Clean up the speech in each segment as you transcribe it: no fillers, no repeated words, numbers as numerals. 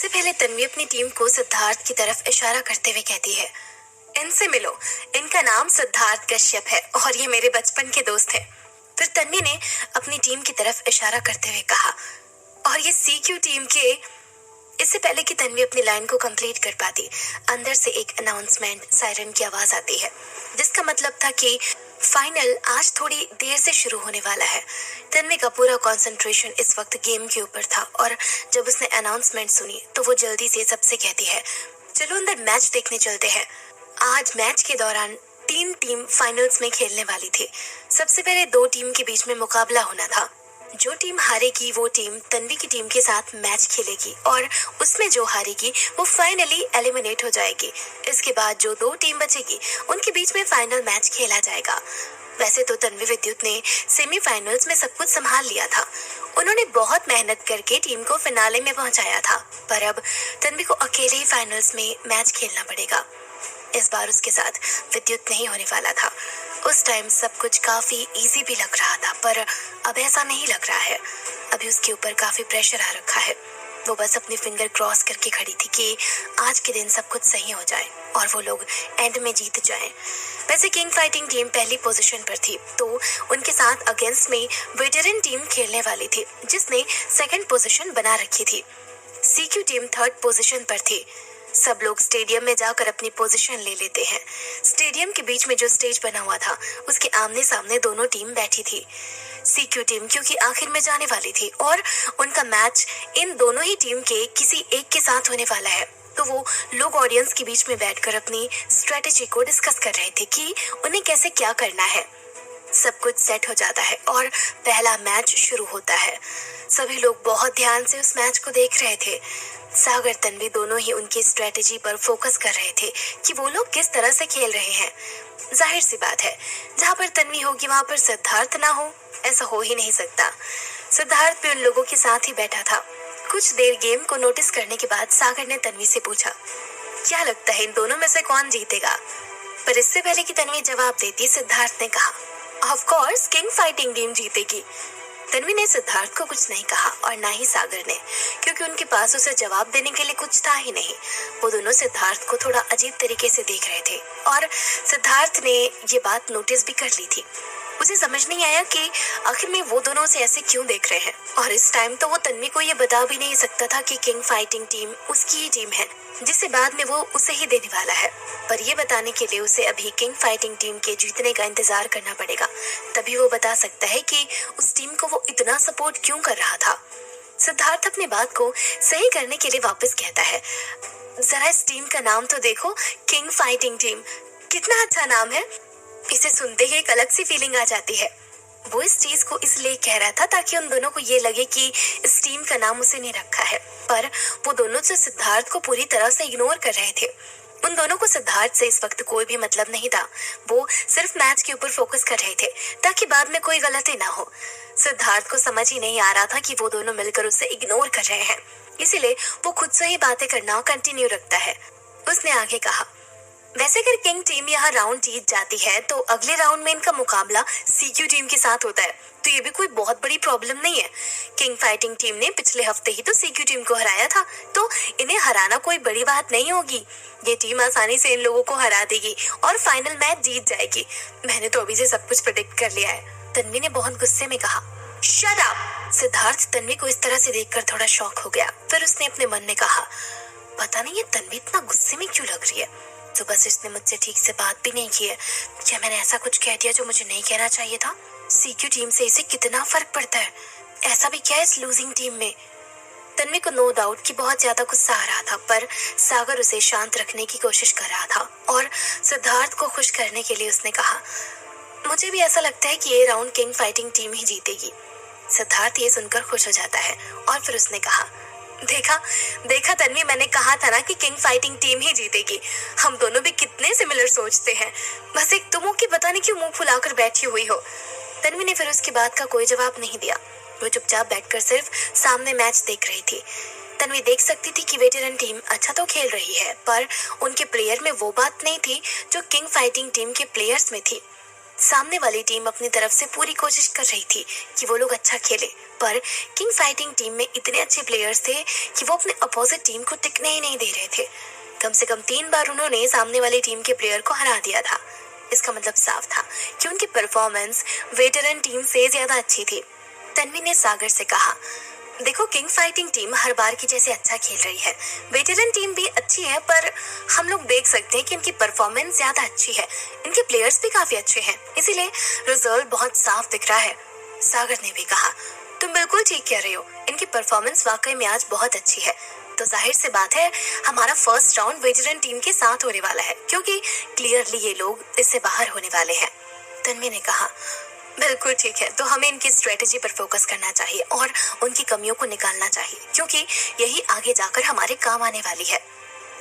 सबसे पहले तन्वी अपनी टीम को सिद्धार्थ की तरफ इशारा करते हुए कहती है, इनसे मिलो, इनका नाम सिद्धार्थ कश्यप है और ये मेरे बचपन के दोस्त हैं। फिर तन्वी ने अपनी टीम की तरफ इशारा करते हुए कहा, और ये सीक्यू टीम के। इससे पहले कि तन्वी अपनी लाइन को कंप्लीट कर पाती, अंदर से एक अनाउंसमेंट सायरन की आवाज आती है, जिसका मतलब था कि फाइनल आज थोड़ी देर से शुरू होने वाला है। तन्वी का पूरा कंसंट्रेशन इस वक्त गेम के ऊपर था और जब उसने अनाउंसमेंट सुनी तो वो जल्दी से सबसे कहती है, चलो अंदर मैच देखने चलते हैं। आज मैच के दौरान 3 टीम फाइनल्स में खेलने वाली थी। सबसे पहले 2 टीम के बीच में मुकाबला होना था। जो टीम हारेगी वो टीम तन्वी की टीम के साथ मैच खेलेगी और उसमें जो हारेगी वो फाइनली एलिमिनेट हो जाएगी। इसके बाद जो 2 टीम बचेगी उनके बीच में फाइनल मैच खेला जाएगा। वैसे तो तन्वी विद्युत ने सेमीफाइनल्स में सब कुछ संभाल लिया था। उन्होंने बहुत मेहनत करके टीम को फिनाले में पहुंचाया था, पर अब तन्वी को अकेले ही फाइनल्स में मैच खेलना पड़ेगा। इस बार उसके साथ विद्युत नहीं होने वाला था। उस टाइम सब कुछ काफी इजी भी लग रहा था, पर अब ऐसा नहीं लग रहा है। अभी उसके ऊपर काफी प्रेशर आ रखा है। वो बस अपनी फिंगर क्रॉस करके खड़ी थी कि आज के दिन सब कुछ सही हो जाए और वो लोग एंड में जीत जाएं। वैसे किंग फाइटिंग टीम पहली पोजीशन पर थी, तो उनके साथ अगेंस्ट में वेटरन टीम खेलने वाली थी, जिसने सेकंड पोजीशन बना रखी थी। सीक्यू टीम थर्ड पोजीशन पर थी। सब लोग स्टेडियम में जाकर अपनी पोजीशन ले लेते हैं। स्टेडियम के बीच में जो स्टेज बना हुआ था, उसके आमने सामने दोनों टीम बैठी थी। सीक्यू टीम क्योंकि आखिर में जाने वाली थी और उनका मैच इन दोनों ही टीम के किसी एक के साथ होने वाला है, तो वो लोग ऑडियंस के बीच में बैठकर अपनी स्ट्रेटेजी को डिस्कस कर रहे थे कि उन्हें कैसे क्या करना है। सब कुछ सेट हो जाता है और पहला मैच शुरू होता है। सभी लोग बहुत ध्यान से उस मैच को देख रहे थे। सागर तन्वी दोनों ही उनकी स्ट्रेटेजी पर फोकस कर रहे थे कि वो लोग किस तरह से खेल रहे हैं। जाहिर सी बात है, जहाँ पर तन्वी होगी वहाँ पर सिद्धार्थ ना हो, ऐसा हो ही नहीं सकता। सिद्धार्थ भी उन लोगों के साथ ही बैठा था। कुछ देर गेम को नोटिस करने के बाद सागर ने तन्वी से पूछा, क्या लगता है इन दोनों में से कौन जीतेगा? पर इससे पहले कि तन्वी जवाब देती, सिद्धार्थ ने कहा, of course king fighting team जीतेगी। तन्वी ने सिद्धार्थ को कुछ नहीं कहा और ना ही सागर ने, क्योंकि उनके पास उसे जवाब देने के लिए कुछ था ही नहीं। वो दोनों सिद्धार्थ को थोड़ा अजीब तरीके से देख रहे थे और सिद्धार्थ ने ये बात नोटिस भी कर ली थी। उसे समझ नहीं आया कि आखिर में वो दोनों उसे ऐसे क्यों देख रहे हैं, और इस टाइम तो वो तन्वी को ये बता भी नहीं सकता था कि किंग फाइटिंग टीम उसकी ही टीम है, जिसे बाद में वो उसे ही देने वाला है। पर ये बताने के लिए उसे अभी किंग फाइटिंग टीम के जीतने का इंतजार करना पड़ेगा, तभी वो बता सकता है कि उस टीम को वो इतना सपोर्ट क्यों कर रहा था। सिद्धार्थ अपनी बात को सही करने के लिए वापस कहता है, जरा इस टीम का नाम तो देखो, किंग फाइटिंग टीम, कितना अच्छा नाम है। इसे सुनते ही एक अलग सी फीलिंग आ जाती है। वो इस चीज को इसलिए कह रहा था ताकि उन दोनों को ये लगे कि इस टीम का नाम उसे नहीं रखा है, पर वो दोनों से सिद्धार्थ को पूरी तरह से इग्नोर कर रहे थे। उन दोनों को सिद्धार्थ से इस वक्त कोई भी मतलब नहीं था। वो सिर्फ मैच के ऊपर फोकस कर रहे थे ताकि बाद में कोई गलती ना हो। सिद्धार्थ को समझ ही नहीं आ रहा था कि वो दोनों मिलकर उसे इग्नोर कर रहे हैं, इसीलिए वो खुद से ही बातें करना कंटिन्यू रखता है। उसने आगे कहा, वैसे अगर किंग टीम यहाँ राउंड जीत जाती है तो अगले राउंड में इनका मुकाबला सीक्यू टीम के साथ होता है, तो ये भी कोई बहुत बड़ी प्रॉब्लम नहीं है। किंग फाइटिंग टीम ने पिछले हफ्ते ही तो सीक्यू टीम को हराया था, तो इन्हें हराना कोई बड़ी बात नहीं होगी। ये टीम आसानी से इन लोगों को हरा देगी और फाइनल मैच जीत जाएगी। मैंने तो अभी से सब कुछ प्रेडिक्ट कर लिया है। तन्वी ने बहुत गुस्से में कहा, शट अप। सिद्धार्थ तन्वी को इस तरह से देखकर थोड़ा शॉक हो गया। फिर उसने अपने मन में कहा, पता नहीं ये तन्वी इतना गुस्से में क्यों लग रही है। तो बस इसने मुझसे ठीक से बात भी नहीं की है। क्या मैंने ऐसा कुछ कह दिया जो मुझे नहीं कहना चाहिए था? सीक्यू टीम से इसे कितना फर्क पड़ता है, ऐसा भी क्या है इस लूजिंग टीम में। तन्वी को नो डाउट कि बहुत ज्यादा गुस्सा आ रहा था, पर सागर उसे शांत रखने की कोशिश कर रहा था और सिद्धार्थ को खुश करने के लिए उसने कहा, मुझे भी ऐसा लगता है कि ये राउंड किंग फाइटिंग टीम ही जीतेगी। सिद्धार्थ ये सुनकर खुश हो जाता है और फिर उसने कहा, देखा देखा तन्वी, मैंने कहा था ना कि किंग फाइटिंग टीम ही जीतेगी। हम दोनों भी कितने सिमिलर सोचते हैं, बस एक तुम हो कि पता नहीं क्यों मुंह फुलाकर बैठी हुई हो। तन्वी ने फिर उसकी बात का कोई जवाब नहीं दिया। वो चुपचाप बैठकर सिर्फ सामने मैच देख रही थी। तन्वी देख सकती थी कि वेटरन टीम अच्छा तो खेल रही है, पर उनके प्लेयर में वो बात नहीं थी जो किंग फाइटिंग टीम के प्लेयर्स में थी। सामने वाली टीम अपनी तरफ से पूरी कोशिश कर रही थी कि वो लोग अच्छा खेले, पर किंग फाइटिंग टीम में इतने अच्छे प्लेयर्स थे कि वो अपने अपोजिट टीम को टिकने ही नहीं दे रहे थे। कम से कम 3 बार उन्होंने सामने वाली टीम के प्लेयर को हरा दिया था। इसका मतलब साफ था कि उनकी परफॉर्मेंस वेटरन टीम से ज्यादा अच्छी थी। तन्वी ने सागर से कहा, देखो किंग फाइटिंग टीम हर बार की जैसे अच्छा खेल रही है, वेटरन टीम भी अच्छी है, पर हम लोग देख सकते हैं कि इनकी परफॉर्मेंस ज्यादा अच्छी है, इनके प्लेयर्स भी काफी अच्छे हैं, इसीलिए रिजल्ट बहुत साफ दिख रहा है। सागर ने भी कहा, तुम बिल्कुल ठीक कह रहे हो, इनकी परफॉर्मेंस वाकई में आज बहुत अच्छी है, तो जाहिर सी बात है हमारा फर्स्ट राउंड वेटरन टीम के साथ होने वाला है, क्योंकि क्लियरली ये लोग इससे बाहर होने वाले हैं। तन्वी ने कहा, बिल्कुल ठीक है, तो हमें इनकी स्ट्रेटेजी पर फोकस करना चाहिए और उनकी कमियों को निकालना चाहिए, क्योंकि यही आगे जाकर हमारे काम आने वाली है।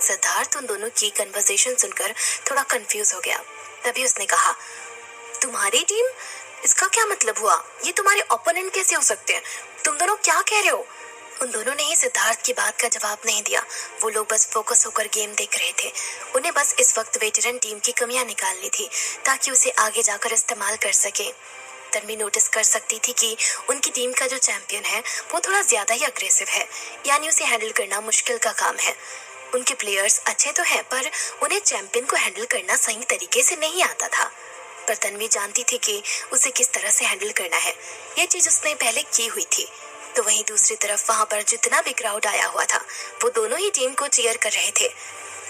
सिद्धार्थ उन दोनों की कन्वर्सेशन सुनकर थोड़ा कंफ्यूज हो गया। तभी उसने कहा, तुम्हारी टीम, इसका क्या मतलब हुआ? ये तुम्हारे ओपोनेंट कैसे हो सकते हैं? तुम दोनों क्या कह रहे हो? उन दोनों ने ही सिद्धार्थ की बात का जवाब नहीं दिया। वो लोग बस फोकस होकर गेम देख रहे थे। उन्हें बस इस वक्त वेटरन टीम की कमियां निकालनी थी ताकि उसे आगे जाकर इस्तेमाल कर सके। तन्वी नोटिस कर सकती थी कि उनकी टीम का जो चैंपियन है वो थोड़ा ज्यादा ही अग्रेसिव है, यानी उसे हैंडल करना मुश्किल का काम है। उनके प्लेयर्स अच्छे तो हैं, पर उन्हें चैंपियन को हैंडल करना सही तरीके से नहीं आता था। पर तन्वी जानती थी कि उसे किस तरह से हैंडल करना है। ये चीज उसने पहले की हुई थी। तो वहीं दूसरी तरफ वहां पर जितना भी क्राउड आया हुआ था वो दोनों ही टीम को चीयर कर रहे थे।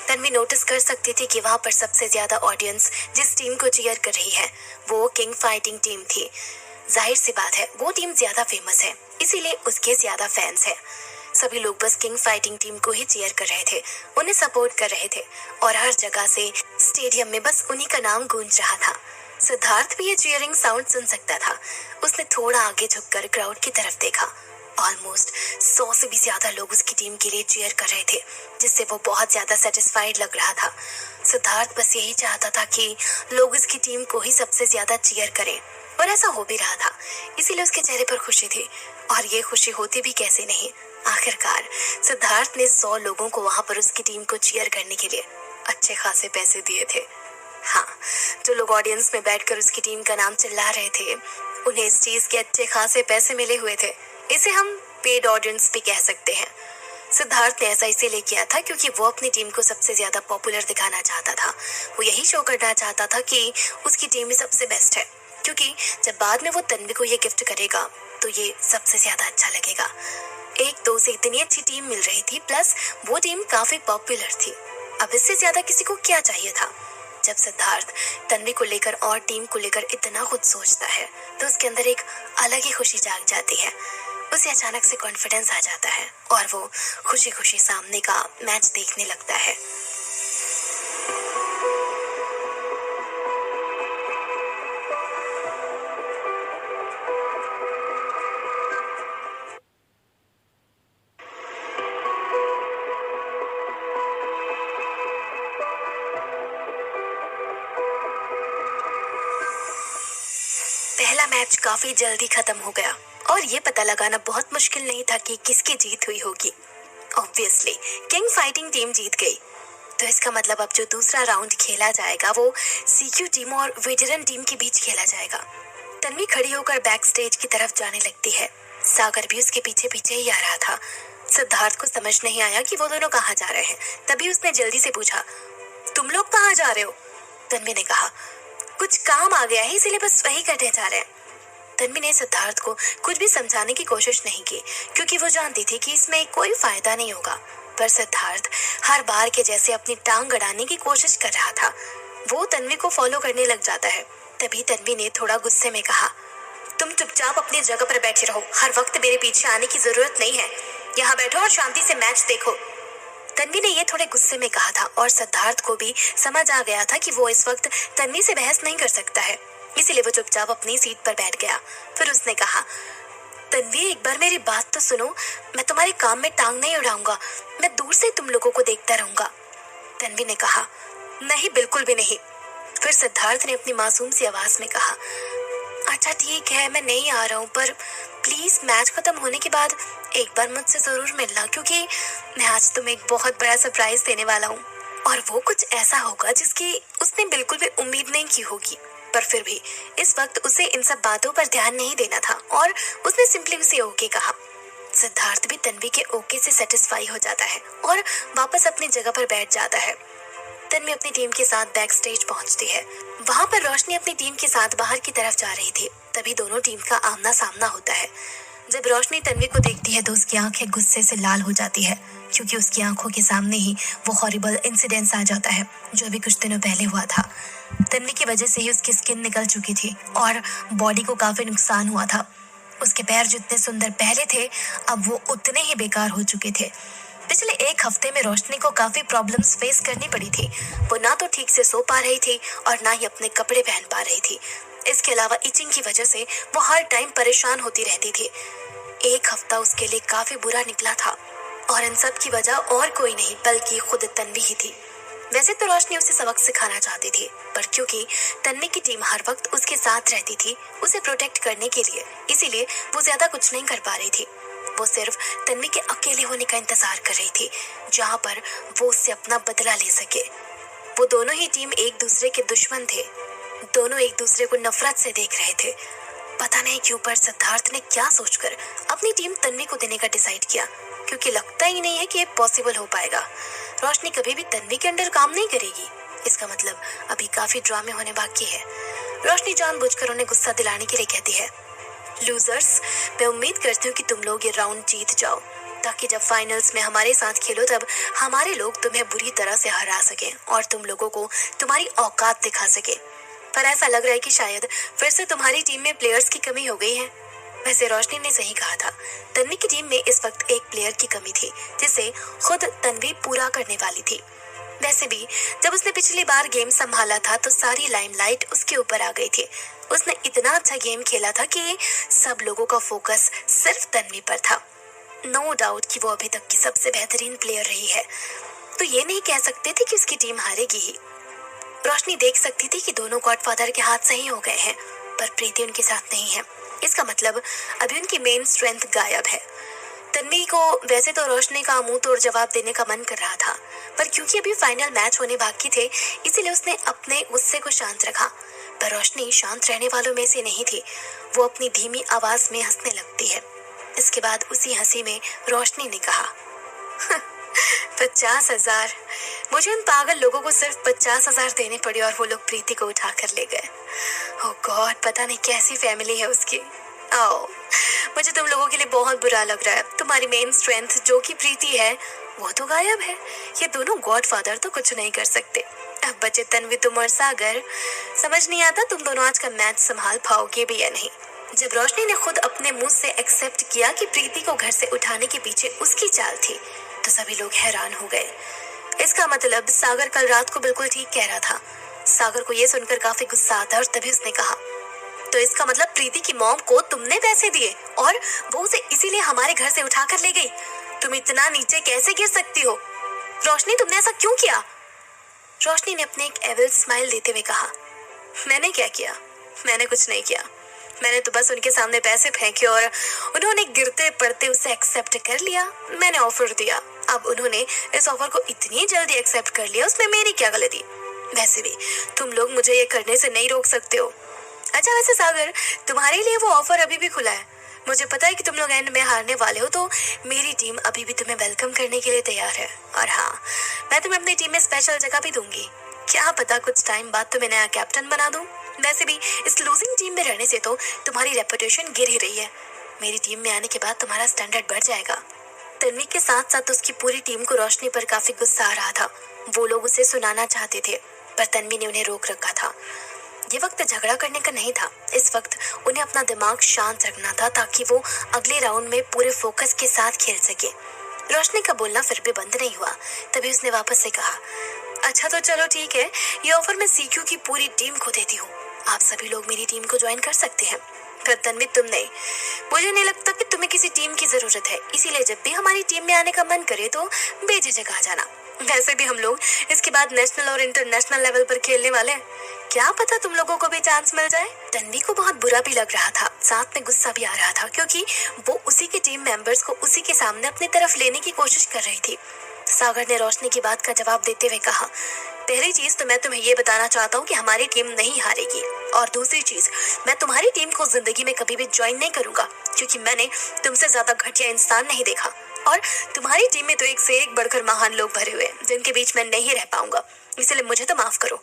तन्वी नोटिस कर सकती थी कि वहां पर सबसे ज्यादा ऑडियंस जिस टीम को चीयर कर रही है वो किंग फाइटिंग टीम थी। जाहिर सी बात है वो टीम ज्यादा फेमस है, इसीलिए उसके ज्यादा फैंस हैं। सभी लोग बस किंग फाइटिंग टीम को ही चीयर कर रहे थे, उन्हें सपोर्ट कर रहे थे और हर जगह से स्टेडियम में बस उन्हीं का नाम गूंज रहा था। सिद्धार्थ भी ये चीयरिंग साउंड सुन सकता था। उसने थोड़ा आगे झुककर क्राउड की तरफ देखा। ऑलमोस्ट 100 से भी ज्यादा लोग उसकी टीम के लिए चीयर कर रहे थे, जिससे वो बहुत ज्यादा सेटिस्फाइड लग रहा था। सिद्धार्थ बस यही चाहता था कि लोग उसकी टीम को ही सबसे ज्यादा चीयर करें, और ऐसा हो भी रहा था। इसीलिए उसके चेहरे पर खुशी थी, और ये खुशी होती भी कैसे नहीं। आखिरकार सिद्धार्थ ने 100 लोगों को वहां पर उसकी टीम को चीयर करने के लिए अच्छे खासे पैसे दिए थे। हाँ, जो लोग ऑडियंस में बैठकर उसकी टीम का नाम चिल्ला रहे थे उन्हें इस चीज के अच्छे खासे पैसे मिले हुए थे। इसे हम पेड ऑडियंस भी कह सकते हैं। सिद्धार्थ ने ऐसा इसीलिए किया था क्योंकि वो अपनी टीम को सबसे ज्यादा पॉपुलर दिखाना चाहता था। वो यही शो करना चाहता था कि उसकी टीम ही सबसे बेस्ट है, क्योंकि जब बाद में वो तन्वी को ये गिफ्ट करेगा तो ये सबसे ज्यादा अच्छा लगेगा। एक दो से इतनी अच्छी टीम मिल रही थी, प्लस वो टीम काफी पॉपुलर थी। अब इससे ज्यादा किसी को क्या चाहिए था? जब सिद्धार्थ तन्वी को लेकर और टीम को लेकर इतना कुछ सोचता है तो उसके अंदर एक अलग ही खुशी जाग जाती है। उसे अचानक से कॉन्फिडेंस आ जाता है और वो खुशी खुशी सामने का मैच देखने लगता है। पहला मैच काफी जल्दी खत्म हो गया और ये पता लगाना बहुत मुश्किल नहीं था कि किसकी जीत हुई होगी। ऑब्वियसली किंग फाइटिंग टीम जीत गई। तो इसका मतलब अब जो दूसरा राउंड खेला जाएगा वो सीक्यू टीम और वेटरन टीम के बीच खेला जाएगा। तन्वी खड़ी होकर बैक स्टेज की तरफ जाने लगती है। सागर भी उसके पीछे पीछे ही आ रहा था। सिद्धार्थ को समझ नहीं आया कि वो दोनों कहाँ जा रहे हैं। तभी उसने जल्दी से पूछा, तुम लोग कहाँ जा रहे हो? तन्वी ने कहा, कुछ काम आ गया है इसीलिए बस वही करने जा रहे हैं। तन्वी ने सिद्धार्थ को कुछ भी समझाने की कोशिश नहीं की, क्योंकि वो जानती थी कि इसमें कोई फायदा नहीं होगा। पर सिद्धार्थ हर बार के जैसे अपनी टांग अड़ाने की कोशिश कर रहा था। वो तन्वी को फॉलो करने लग जाता है। तभी तन्वी ने थोड़ा गुस्से में कहा, तुम चुपचाप अपनी जगह पर बैठे रहो, हर वक्त मेरे पीछे आने की जरूरत नहीं है। यहाँ बैठो और शांति से मैच देखो। तन्वी ने ये थोड़े गुस्से में कहा था और सिद्धार्थ को भी समझ आ गया था कि वो इस वक्त तन्वी से बहस नहीं कर सकता है, इसीलिए वो चुपचाप अपनी सीट पर बैठ गया। फिर उसने कहा, तन्वी एक बार मेरी बात तो सुनो, मैं तुम्हारे काम में टांग नहीं उड़ाऊंगा, मैं दूर से तुम लोगों को देखता रहूंगा। तन्वी ने कहा, नहीं बिल्कुल भी नहीं। फिर सिद्धार्थ ने अपनी मासूम सी आवाज में कहा, अच्छा ठीक है मैं नहीं आ रहा हूँ, पर प्लीज मैच खत्म होने के बाद एक बार मुझसे जरूर मिलना, क्योंकि मैं आज तुम्हें एक बहुत बड़ा सरप्राइज देने वाला हूँ और वो कुछ ऐसा होगा जिसकी उसने बिल्कुल भी उम्मीद नहीं की होगी। पर फिर भी इस वक्त उसे इन सब बातों पर ध्यान नहीं देना था और उसने सिंपली उसे ओके कहा। सिद्धार्थ भी तन्वी के ओके से सेटिस्फाई हो जाता है और वापस अपनी जगह पर बैठ जाता है। तन्वी अपनी टीम के साथ बैक स्टेज पहुंचती है। वहां पर रोशनी अपनी टीम के साथ बाहर की तरफ जा रही थी। तभी दोनों टीम का आमना सामना होता है। जब रोशनी तन्वी को देखती है तो उसकी आंखें गुस्से से लाल हो जाती है, क्योंकि उसकी आंखों के सामने ही वो हॉरिबल इंसिडेंस आ जाता है जो अभी कुछ दिनों पहले हुआ था। तन्वी की वजह से ही उसकी स्किन निकल चुकी थी और बॉडी को काफी नुकसान हुआ था। उसके पैर जितने सुंदर पहले थे, अब वो उतने ही बेकार हो चुके थे। पिछले एक हफ्ते में रोशनी को काफी प्रॉब्लम्स फेस करनी पड़ी थी। वो ना तो ठीक से सो पा रही थी और ना ही अपने कपड़े पहन पा रही थी। इसके अलावा इचिंग की वजह से वो हर टाइम परेशान होती रहती थी। एक हफ्ता उसके लिए काफी बुरा निकला था और इन सब की वजह और कोई नहीं बल्कि खुद तन्वी ही थी। वैसे तो रोशनी उसे सबक सिखाना चाहती थी, पर क्योंकि तन्वी की टीम हर वक्त उसके साथ रहती थी उसे प्रोटेक्ट करने के लिए, इसीलिए वो ज्यादा कुछ नहीं कर पा रही थी। वो सिर्फ तन्वी के अकेले होने का इंतजार कर रही थी, जहाँ पर वो उससे अपना बदला ले सके। वो दोनों ही टीम एक दूसरे के दुश्मन थे। दोनों एक दूसरे को नफरत से देख रहे थे। पता नहीं क्यों, पर सिद्धार्थ ने क्या सोचकर अपनी टीम तन्वी को देने का डिसाइड किया, क्योंकि लगता ही नहीं है कि ये पॉसिबल हो पाएगा। रोशनी कभी भी तन्वी के अंडर काम नहीं करेगी। इसका मतलब अभी काफी ड्रामे होने बाकी है। रोशनी जानबूझकर उन्हें गुस्सा दिलाने के लिए कहती है, लूजर्स, मैं उम्मीद करती हूँ कि तुम लोग ये राउंड जीत जाओ, ताकि जब फाइनल्स में हमारे साथ खेलो तब हमारे लोग तुम्हें बुरी तरह से हरा सके और तुम लोगों को तुम्हारी औकात दिखा सके। पर ऐसा लग रहा है कि शायद फिर से तुम्हारी टीम में प्लेयर्स की कमी हो गई है। वैसे रोशनी ने सही कहा था। तन्वी की टीम में इस वक्त एक प्लेयर की कमी थी, जिसे खुद तन्वी पूरा करने वाली थी। वैसे भी जब उसने पिछली बार गेम संभाला था तो सारी लाइमलाइट उसके ऊपर आ गई थी। उसने इतना अच्छा गेम खेला था कि सब लोगों का फोकस सिर्फ तन्वी पर था। नो डाउट कि वो अभी तक की सबसे बेहतरीन प्लेयर रही है, तो ये नहीं कह सकते थे कि उसकी टीम हारेगी ही। रोशनी देख सकती थी कि दोनों गॉडफादर के हाथ सही हो गए हैं, पर प्रीति उनके साथ नहीं है। इसका मतलब अभी उनकी मेन स्ट्रेंथ गायब है। तन्वी को वैसे तो रोशनी का मुंह तोड़ जवाब देने का मन कर रहा था, पर क्योंकि अभी फाइनल मैच होने बाकी थे, इसीलिए उसने अपने गुस्से को शांत रखा। पर रोशनी शांत रहने वालों में से नहीं थी। वो अपनी धीमी आवाज में हंसने लगती है। इसके बाद उसी हंसी में रोशनी ने कहा, 50,000। मुझे उन पागल लोगों को सिर्फ 50,000 देने पड़े और वो लोग प्रीति को उठा कर ले गए। ओह गॉड, पता नहीं कैसी फैमिली है उसकी। आओ, मुझे तुम लोगों के लिए बहुत बुरा लग रहा है। तुम्हारी मेन स्ट्रेंथ जो कि प्रीति है, वो तो गायब है। ये दोनों गॉडफादर तो कुछ नहीं कर सकते। अब बचे तन्वी, तुम और सागर। समझ नहीं आता तुम दोनों आज का मैच संभाल पाओगे भी या नहीं। जब रोशनी ने खुद अपने मुंह से एक्सेप्ट किया कि प्रीति को घर से उठाने के पीछे उसकी चाल थी, तो सभी लोग हैरान हो गए। इसका मतलब सागर कल रात को बिल्कुल ठीक कह रहा था। सागर को यह सुनकर काफी गुस्सा आता और तभी उसने कहा, तो इसका मतलब प्रीति की मॉम को तुमने पैसे दिए और वो उसे इसीलिए हमारे घर से उठा कर ले गई। तुम इतना नीचे कैसे गिर सकती हो? रोशनी, तुमने ऐसा क्यों किया? रोशनी ने अपने एक एविल स्माइल देते हुए कहा, मैंने क्या किया? मैंने कुछ नहीं किया। मैंने तो बस उनके सामने पैसे फेंके और उन्होंने गिरते पड़ते उसे एक्सेप्ट कर लिया। मैंने ऑफर दिया, अब उन्होंने इस ऑफर को इतनी जल्दी एक्सेप्ट कर लिया, उसमें मेरी क्या गलती? वैसे भी तुम लोग मुझे ये करने से नहीं रोक सकते हो। अच्छा, वैसे सागर, तुम्हारे लिए वो ऑफर अभी भी खुला है। मुझे पता है कि तुम लोग एंड में हारने वाले हो, तो मेरी टीम अभी भी तुम्हें वेलकम करने के लिए तैयार है। और हाँ, मैं तुम्हें अपनी टीम में स्पेशल जगह भी दूंगी। क्या पता कुछ टाइम बाद तुम्हें नया कैप्टन बना दूं। वैसे भी इस लूजिंग टीम में रहने से तो तुम्हारी रेपुटेशन गिर ही रही है। मेरी टीम में आने के बाद तुम्हारा स्टैंडर्ड बढ़ जाएगा। तन्वी के साथ साथ उसकी पूरी टीम को रोशनी पर काफी गुस्सा आ रहा था। वो लोग उसे सुनाना चाहते थे, पर तन्वी ने उन्हें रोक रखा था। ये वक्त झगड़ा करने का नहीं था। इस वक्त उन्हें अपना दिमाग शांत रखना था, ताकि वो अगले राउंड में पूरे फोकस के साथ खेल सके। रोशनी का बोलना फिर भी बंद नहीं हुआ। तभी उसने वापस से कहा, अच्छा तो चलो ठीक है, ये ऑफर मैं सीक्यू की पूरी टीम को देती हूँ। आप सभी लोग मेरी टीम को ज्वाइन कर सकते हैं। पर तन्वी, तुम नहीं। मुझे नहीं लगता कि तुम्हें किसी टीम की जरूरत है, इसीलिए जब भी हमारी टीम में आने का मन करे तो बेझिझक आ जाना। वैसे भी हम लोग इसके बाद नेशनल और इंटरनेशनल लेवल पर खेलने वाले हैं। क्या पता तुम लोगों को भी चांस मिल जाए। तन्वी को बहुत बुरा भी लग रहा था, साथ में गुस्सा भी आ रहा था, क्योंकि वो उसी के टीम मेंबर्स को उसी के सामने अपनी तरफ लेने की कोशिश कर रही थी। सागर ने रोशनी की बात का जवाब देते हुए कहा, पहली चीज तो मैं तुम्हें ये बताना चाहता हूँ कि हमारी टीम नहीं हारेगी, और दूसरी चीज, मैं तुम्हारी टीम को जिंदगी में कभी भी ज्वाइन नहीं करूंगा, क्योंकि मैंने तुमसे ज्यादा घटिया इंसान नहीं देखा, और तुम्हारी टीम में तो एक से एक बढ़कर महान लोग भरे हुए हैं जिनके बीच में नहीं रह पाऊंगा, इसलिए मुझे तो माफ करो।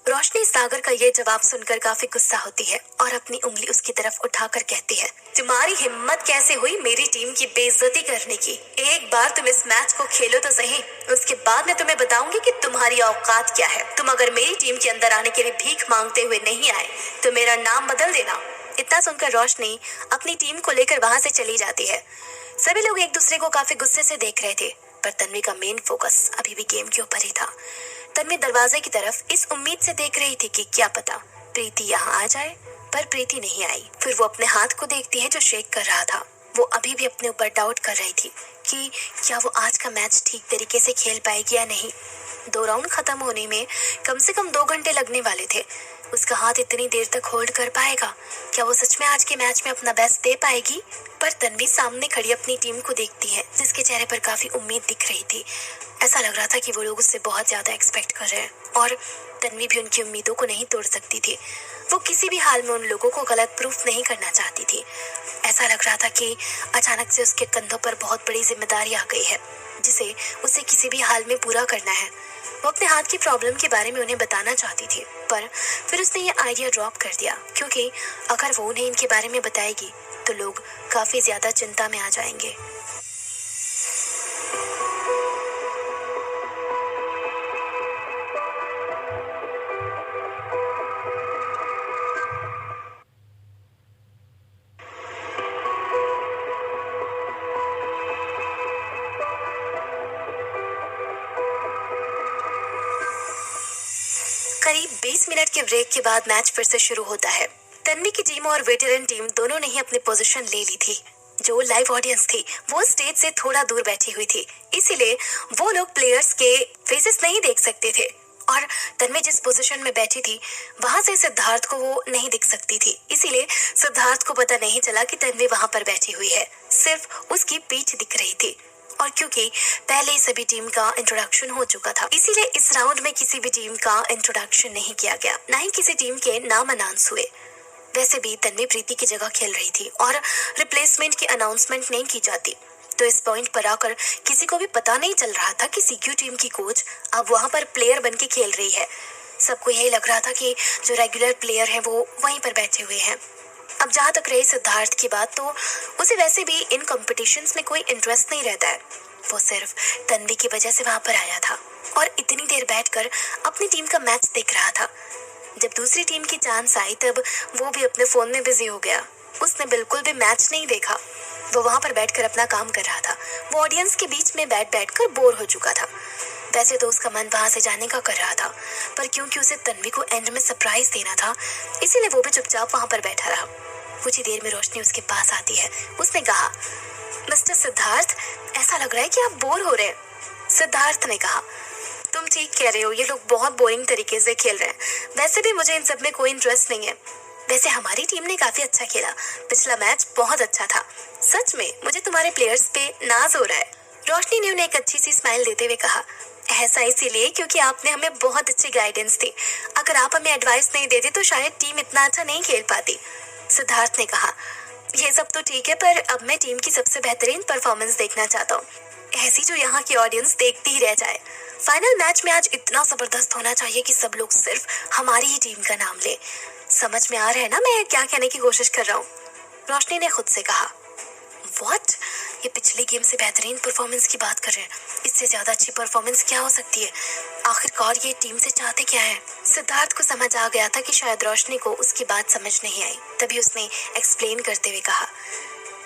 रोशनी सागर का ये जवाब सुनकर काफी गुस्सा होती है और अपनी उंगली उसकी तरफ उठाकर कहती है, तुम्हारी हिम्मत कैसे हुई मेरी टीम की बेइज्जती करने की? एक बार तुम इस मैच को खेलो तो सही, उसके बाद मैं तुम्हें बताऊंगी कि तुम्हारी औकात क्या है। तुम अगर मेरी टीम के अंदर आने के लिए भीख मांगते हुए नहीं आए तो मेरा नाम बदल देना। इतना सुनकर रोशनी अपनी टीम को लेकर वहां से चली जाती है। सभी लोग एक दूसरे को काफी गुस्से से देख रहे थे, पर तन्वी का मेन फोकस अभी भी गेम के ऊपर ही था। तन्वी दरवाजे की तरफ इस उम्मीद से देख रही थी कि क्या पता प्रीति यहाँ आ जाए, पर प्रीति नहीं आई। फिर वो अपने हाथ को देखती है जो शेक कर रहा था। वो अभी भी अपने ऊपर डाउट कर रही थी कि क्या वो आज का मैच ठीक तरीके से खेल पाएगी या नहीं। 2 राउंड खत्म होने में कम से कम 2 घंटे लगने वाले थे। उसका हाथ इतनी देर तक होल्ड कर पाएगा? क्या वो सच में आज के मैच में अपना बेस्ट दे पाएगी? पर तन्वी सामने खड़ी अपनी टीम को देखती है, जिसके चेहरे पर काफी उम्मीद दिख रही थी। ऐसा लग रहा था कि वो लोग उससे बहुत ज्यादा एक्सपेक्ट कर रहे हैं, और तन्वी भी उनकी उम्मीदों को नहीं तोड़ सकती थी। वो किसी भी हाल में उन लोगों को गलत प्रूफ नहीं करना चाहती थी। ऐसा लग रहा था कि अचानक से उसके कंधों पर बहुत बड़ी जिम्मेदारी आ गई है, जिसे उसे किसी भी हाल में पूरा करना है। वो अपने हाथ की प्रॉब्लम के बारे में उन्हें बताना चाहती थी, पर फिर उसने ये आइडिया ड्रॉप कर दिया, क्योंकि अगर वो उन्हें इनके बारे में बताएगी तो लोग काफी ज्यादा चिंता में आ जाएंगे। करीब 20 मिनट के ब्रेक के बाद मैच फिर से शुरू होता है। तन्वी की टीम और वेटरन टीम दोनों ने ही अपनी पोजीशन ले ली थी। जो लाइव ऑडियंस थी वो स्टेज से थोड़ा दूर बैठी हुई थी, इसीलिए वो लोग प्लेयर्स के फेसेस नहीं देख सकते थे, और तन्वी जिस पोजीशन में बैठी थी वहां से सिद्धार्थ को वो नहीं दिख सकती थी। इसीलिए सिद्धार्थ को पता नहीं चला कि तन्वी वहां पर बैठी हुई है, सिर्फ उसकी पीठ दिख रही थी। और क्योंकि पहले ही सभी टीम का इंट्रोडक्शन हो चुका था, इसीलिए इस राउंड में किसी भी टीम का इंट्रोडक्शन नहीं किया गया, ना ही किसी टीम के नाम अनाउंस हुए। वैसे भी तन्वी प्रीति की जगह खेल रही थी और रिप्लेसमेंट की अनाउंसमेंट नहीं की जाती, तो इस पॉइंट पर आकर किसी को भी पता नहीं चल रहा था कि सीक्यू टीम की कोच अब वहां पर प्लेयर बन के खेल रही है। सबको यही लग रहा था कि जो रेगुलर प्लेयर है वो वहीं पर बैठे हुए हैं। अब जहाँ तक रही सिद्धार्थ की बात, तो उसे वैसे भी इन कॉम्पिटिशन्स में कोई इंटरेस्ट नहीं रहता है। वो सिर्फ तन्वी की वजह से वहां पर आया था और इतनी देर बैठकर अपनी टीम का मैच देख रहा था। जब दूसरी टीम की चांस आई तब वो भी अपने फोन में बिजी हो गया। उसने बिल्कुल भी मैच नहीं देखा। वो वहां पर बैठकर अपना काम कर रहा था। वो ऑडियंस के बीच में बैठकर बोर हो चुका था। वैसे तो उसका मन वहां से जाने का कर रहा था, पर क्योंकि उसे तन्वी को एंड में सरप्राइज देना था, इसीलिए वो भी चुपचाप वहां पर बैठा रहा। कुछ ही देर में रोशनी उसके पास आती है। उसने कहा, मिस्टर सिद्धार्थ, ऐसा लग रहा है कि आप बोर हो रहे हैं। सिद्धार्थ ने कहा, तुम ठीक कह रहे हो, ये लोग बहुत बोरिंग तरीके से खेल रहे हैं। वैसे भी मुझे इन सब में कोई इंटरेस्ट नहीं है। वैसे हमारी टीम ने काफी अच्छा खेला, पिछला मैच बहुत अच्छा था। सच में मुझे तुम्हारे प्लेयर्स पे नाज हो रहा है। रोशनी ने उन्हें एक अच्छी सी स्माइल देते हुए कहा, ऐसा इसीलिए क्योंकि आपने हमें बहुत अच्छी गाइडेंस दी। अगर आप हमें एडवाइस नहीं देते तो शायद टीम इतना अच्छा नहीं खेल पाती। सिद्धार्थ ने कहा, ये सब तो ठीक है, पर अब मैं टीम की सबसे बेहतरीन परफॉर्मेंस देखना चाहता हूँ, ऐसी जो यहाँ की ऑडियंस देखती ही रह जाए। फाइनल मैच में आज इतना जबरदस्त होना चाहिए कि सब लोग सिर्फ हमारी ही टीम का नाम ले। समझ में आ रहा है ना मैं क्या कहने की कोशिश कर रहा हूँ? रोशनी ने खुद से कहा। व्हाट? ये पिछले गेम से बेहतरीन परफॉर्मेंस की बात कर रहे हैं। इससे ज्यादा अच्छी परफॉर्मेंस क्या हो सकती है? आखिरकार ये टीम से चाहते क्या है? सिद्धार्थ को समझ आ गया था कि शायद रोशनी को उसकी बात समझ नहीं आई, तभी उसने एक्सप्लेन करते हुए कहा,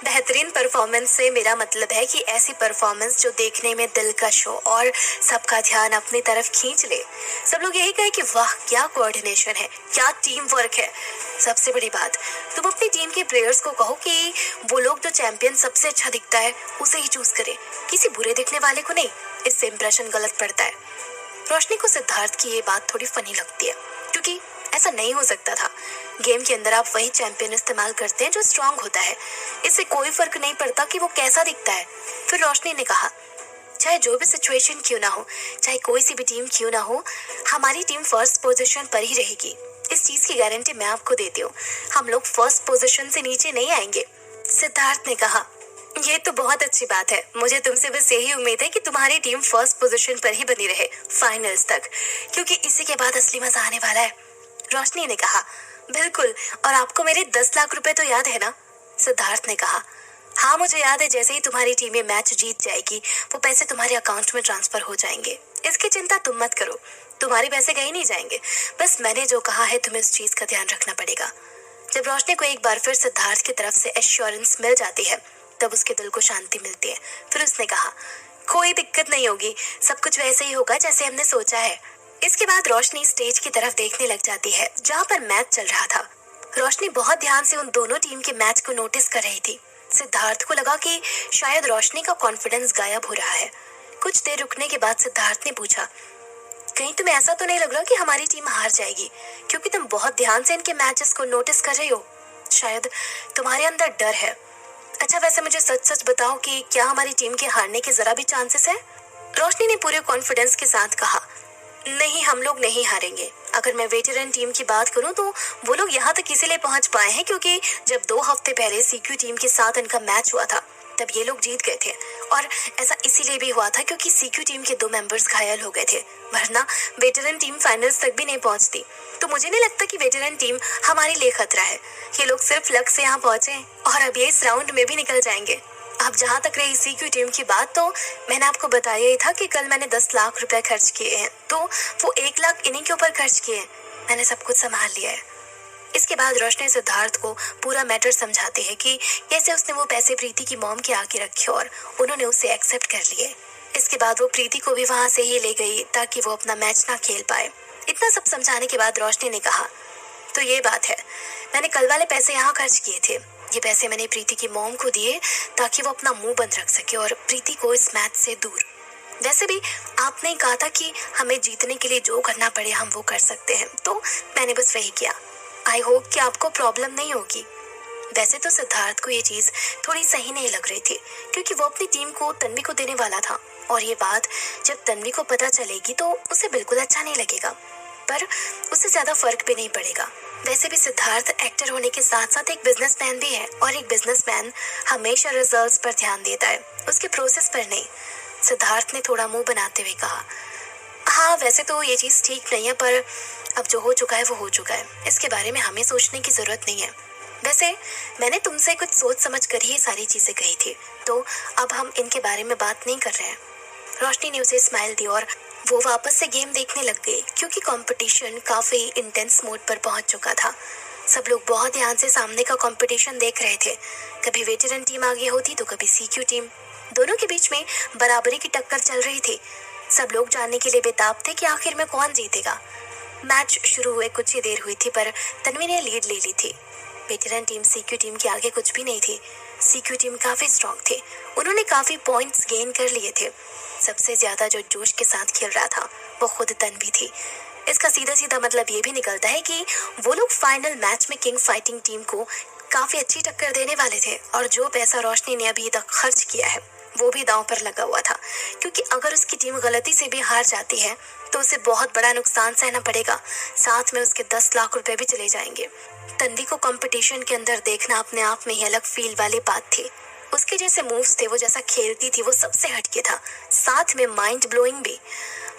बेहतरीन परफॉर्मेंस से मेरा मतलब है कि ऐसी परफॉर्मेंस जो देखने में दिलकश हो और सबका ध्यान अपनी तरफ खींच ले। सब लोग यही कहे कि वाह क्या कोऑर्डिनेशन है, क्या टीम वर्क है। सबसे बड़ी बात, तुम अपनी टीम के प्लेयर्स को कहो कि वो लोग जो चैंपियन सबसे अच्छा दिखता है उसे ही चूज करे, किसी बुरे दिखने वाले को नहीं। इससे इंप्रेशन गलत पड़ता है। रोशनी को सिद्धार्थ की ये बात थोड़ी फनी लगती है, क्योंकि ऐसा नहीं हो सकता था। गेम के अंदर आप वही चैंपियन इस्तेमाल करते हैं जो स्ट्रांग होता है। इससे कोई फर्क नहीं पड़ता कि वो कैसा दिखता है। फिर रोशनी ने कहा, चाहे जो भी सिचुएशन क्यों ना हो, चाहे कोई सी भी टीम क्यों ना हो, हमारी टीम फर्स्ट पोजीशन पर ही रहेगी। इस चीज की गारंटी मैं आपको देती हूँ। हम लोग फर्स्ट पोजीशन से नीचे नहीं आएंगे। सिद्धार्थ ने कहा, ये तो बहुत अच्छी बात है। मुझे तुमसे बस यही उम्मीद है कि तुम्हारी टीम फर्स्ट पोजीशन पर ही बनी रहे फाइनल्स तक, क्योंकि इसी के बाद असली मजा आने वाला है। रोशनी ने कहा, बिल्कुल। और आपको मेरे 10 लाख रुपए तो याद है ना? सिद्धार्थ ने कहा, हाँ मुझे याद है। जैसे ही तुम्हारी टीम ये मैच जीत जाएगी, वो पैसे तुम्हारे अकाउंट में ट्रांसफर हो जाएंगे। इसकी चिंता तुम मत करो, तुम्हारे पैसे कहीं नहीं जाएंगे। बस मैंने जो कहा है तुम्हें उस चीज का ध्यान रखना पड़ेगा। जब रोशनी को एक बार फिर सिद्धार्थ की तरफ से एश्योरेंस मिल जाती है, तब उसके दिल को शांति मिलती है। फिर उसने कहा, कोई दिक्कत नहीं होगी, सब कुछ वैसे ही होगा जैसे हमने सोचा है। इसके बाद रोशनी स्टेज की तरफ देखने लग जाती है, जहाँ पर मैच चल रहा था। रोशनी बहुत ध्यान से उन दोनों टीम के मैच को नोटिस कर रही थी। सिद्धार्थ को लगा कि शायद रोशनी का कॉन्फिडेंस गायब हो रहा है। कुछ देर रुकने के बाद सिद्धार्थ ने पूछा, कहीं तुम्हें ऐसा तो नहीं लग रहा कि हमारी टीम हार जाएगी, क्योंकि तुम बहुत ध्यान से इनके मैचेस को नोटिस कर रही हो? शायद तुम्हारे अंदर डर है। अच्छा, वैसे मुझे सच सच बताओ कि क्या हमारी टीम के हारने के जरा भी चांसेस है? रोशनी ने पूरे कॉन्फिडेंस के साथ कहा, नहीं, हम लोग नहीं हारेंगे। अगर मैं वेटरन टीम की बात करूं तो वो लोग यहाँ तक इसीलिए पहुंच पाए हैं क्योंकि जब 2 हफ्ते पहले सीक्यू टीम के साथ इनका मैच हुआ था, तब ये लोग जीत गए थे। और ऐसा इसीलिए भी हुआ था क्योंकि सीक्यू टीम के 2 मेंबर्स घायल हो गए थे, वरना वेटरन टीम फाइनल्स तक भी नहीं पहुंचती। तो मुझे नहीं लगता कि वेटरन टीम हमारे लिए खतरा है। ये लोग सिर्फ लक से यहाँ पहुंचे और अब ये इस राउंड में भी निकल जाएंगे। अब जहाँ तक रही सीक्यू टीम की बात, तो मैंने आपको बताया ही था कि कल मैंने 10 लाख रुपए खर्च किए हैं, तो वो 1 लाख इन्हीं के ऊपर खर्च किए हैं। मैंने सब कुछ संभाल लिया है। इसके बाद रोशनी सिद्धार्थ को पूरा मैटर समझाती है कि कैसे उसने वो पैसे प्रीति की मॉम के आगे रखे और उन्होंने उसे एक्सेप्ट कर लिए। इसके बाद वो प्रीति को भी वहां से ही ले गई ताकि वो अपना मैच ना खेल पाए। इतना सब समझाने के बाद रोशनी ने कहा, तो ये बात है, मैंने कल वाले पैसे यहाँ खर्च किए थे। ये पैसे मैंने प्रीति की मॉम को दिए ताकि वो अपना मुंह बंद रख सके और प्रीति को इस मैच से दूर। वैसे भी आपने ही कहा था कि हमें जीतने के लिए जो करना पड़े हम वो कर सकते हैं, तो मैंने बस वही किया। आई होप कि आपको प्रॉब्लम नहीं होगी। वैसे तो सिद्धार्थ को ये चीज थोड़ी सही नहीं लग रही थी क्योंकि वो अपनी टीम को तन्वी को देने वाला था और ये बात जब तन्वी को पता चलेगी तो उसे बिल्कुल अच्छा नहीं लगेगा, पर उससे ज्यादा फर्क भी नहीं पड़ेगा। वैसे भी सिद्धार्थ एक्टर होने के साथ साथ एक बिजनेसमैन भी है और एक बिजनेसमैन हमेशा रिजल्ट्स पर ध्यान देता है, उसके प्रोसेस पर नहीं। सिद्धार्थ ने थोड़ा मुंह बनाते हुए कहा, हाँ वैसे तो ये चीज ठीक नहीं है, पर अब जो हो चुका है वो हो चुका है। इसके बारे में हमें सोचने की जरूरत नहीं है। वैसे मैंने तुमसे कुछ सोच समझ कर ही ये सारी चीजें कही थी, तो अब हम इनके बारे में बात नहीं कर रहे हैं। रोशनी ने उसे स्माइल दी और वो वापस से गेम देखने लग गई क्योंकि कंपटीशन काफी इंटेंस मोड पर पहुंच चुका था। सब लोग बहुत ध्यान से सामने का कंपटीशन देख रहे थे। कभी वेटरन टीम आगे होती तो कभी सीक्यू टीम। दोनों के बीच में बराबरी की टक्कर चल रही थी। सब लोग जानने के लिए बेताब थे कि आखिर में कौन जीतेगा। मैच शुरू हुए कुछ ही देर हुई थी पर तन्वी ने लीड ले ली थी। वेटरन टीम सीक्यू टीम के आगे कुछ भी नहीं थी। सीक्यू टीम काफी स्ट्रांग थे, उन्होंने काफी पॉइंट्स गेन कर लिए थे। सबसे ज्यादा जो जोश के साथ खेल रहा था वो खुद तन्वी थी। इसका सीधा सीधा मतलब ये भी निकलता है कि वो लोग फाइनल मैच में किंग फाइटिंग टीम को काफी अच्छी टक्कर देने वाले थे और जो पैसा रोशनी ने अभी तक खर्च किया है वो भी दांव पर लगा हुआ था, क्योंकि अगर उसकी टीम गलती से भी हार जाती है तो उसे बहुत बड़ा नुकसान सहना पड़ेगा, साथ में उसके 10 लाख रुपए भी चले जाएंगे। तन्वी को कंपटीशन के अंदर देखना अपने आप में ही अलग फील वाली बात थी। उसके जैसे मूव्स थे, वो जैसा खेलती थी वो सबसे हटके था, साथ में माइंड ब्लोइंग भी।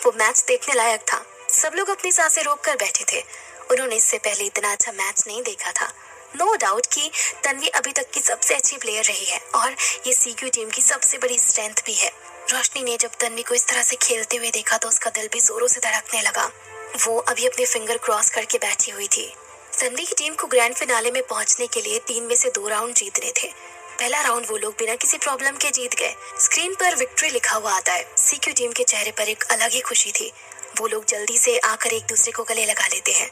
वो मैच देखने लायक था। सब लोग अपनी सांसें रोक कर बैठे थे। उन्होंने इससे पहले इतना अच्छा मैच नहीं देखा था। नो डाउट कि तन्वी अभी तक की सबसे अच्छी प्लेयर रही है और ये सीक्यू टीम की सबसे बड़ी स्ट्रेंथ भी है। रोशनी ने जब तन्वी को इस तरह से खेलते हुए देखा तो उसका दिल भी जोरों से धड़कने लगा। वो अभी अपने फिंगर क्रॉस करके बैठी हुई थी। तन्वी की टीम को ग्रैंड फिनाले में पहुंचने के लिए 3 में से 2 राउंड जीतने थे। पहला राउंड वो लोग बिना किसी प्रॉब्लम के जीत गए। स्क्रीन पर विक्ट्री लिखा हुआ आता है। सीक्यू टीम के चेहरे पर एक अलग ही खुशी थी। वो लोग जल्दी से आकर एक दूसरे को गले लगा लेते हैं।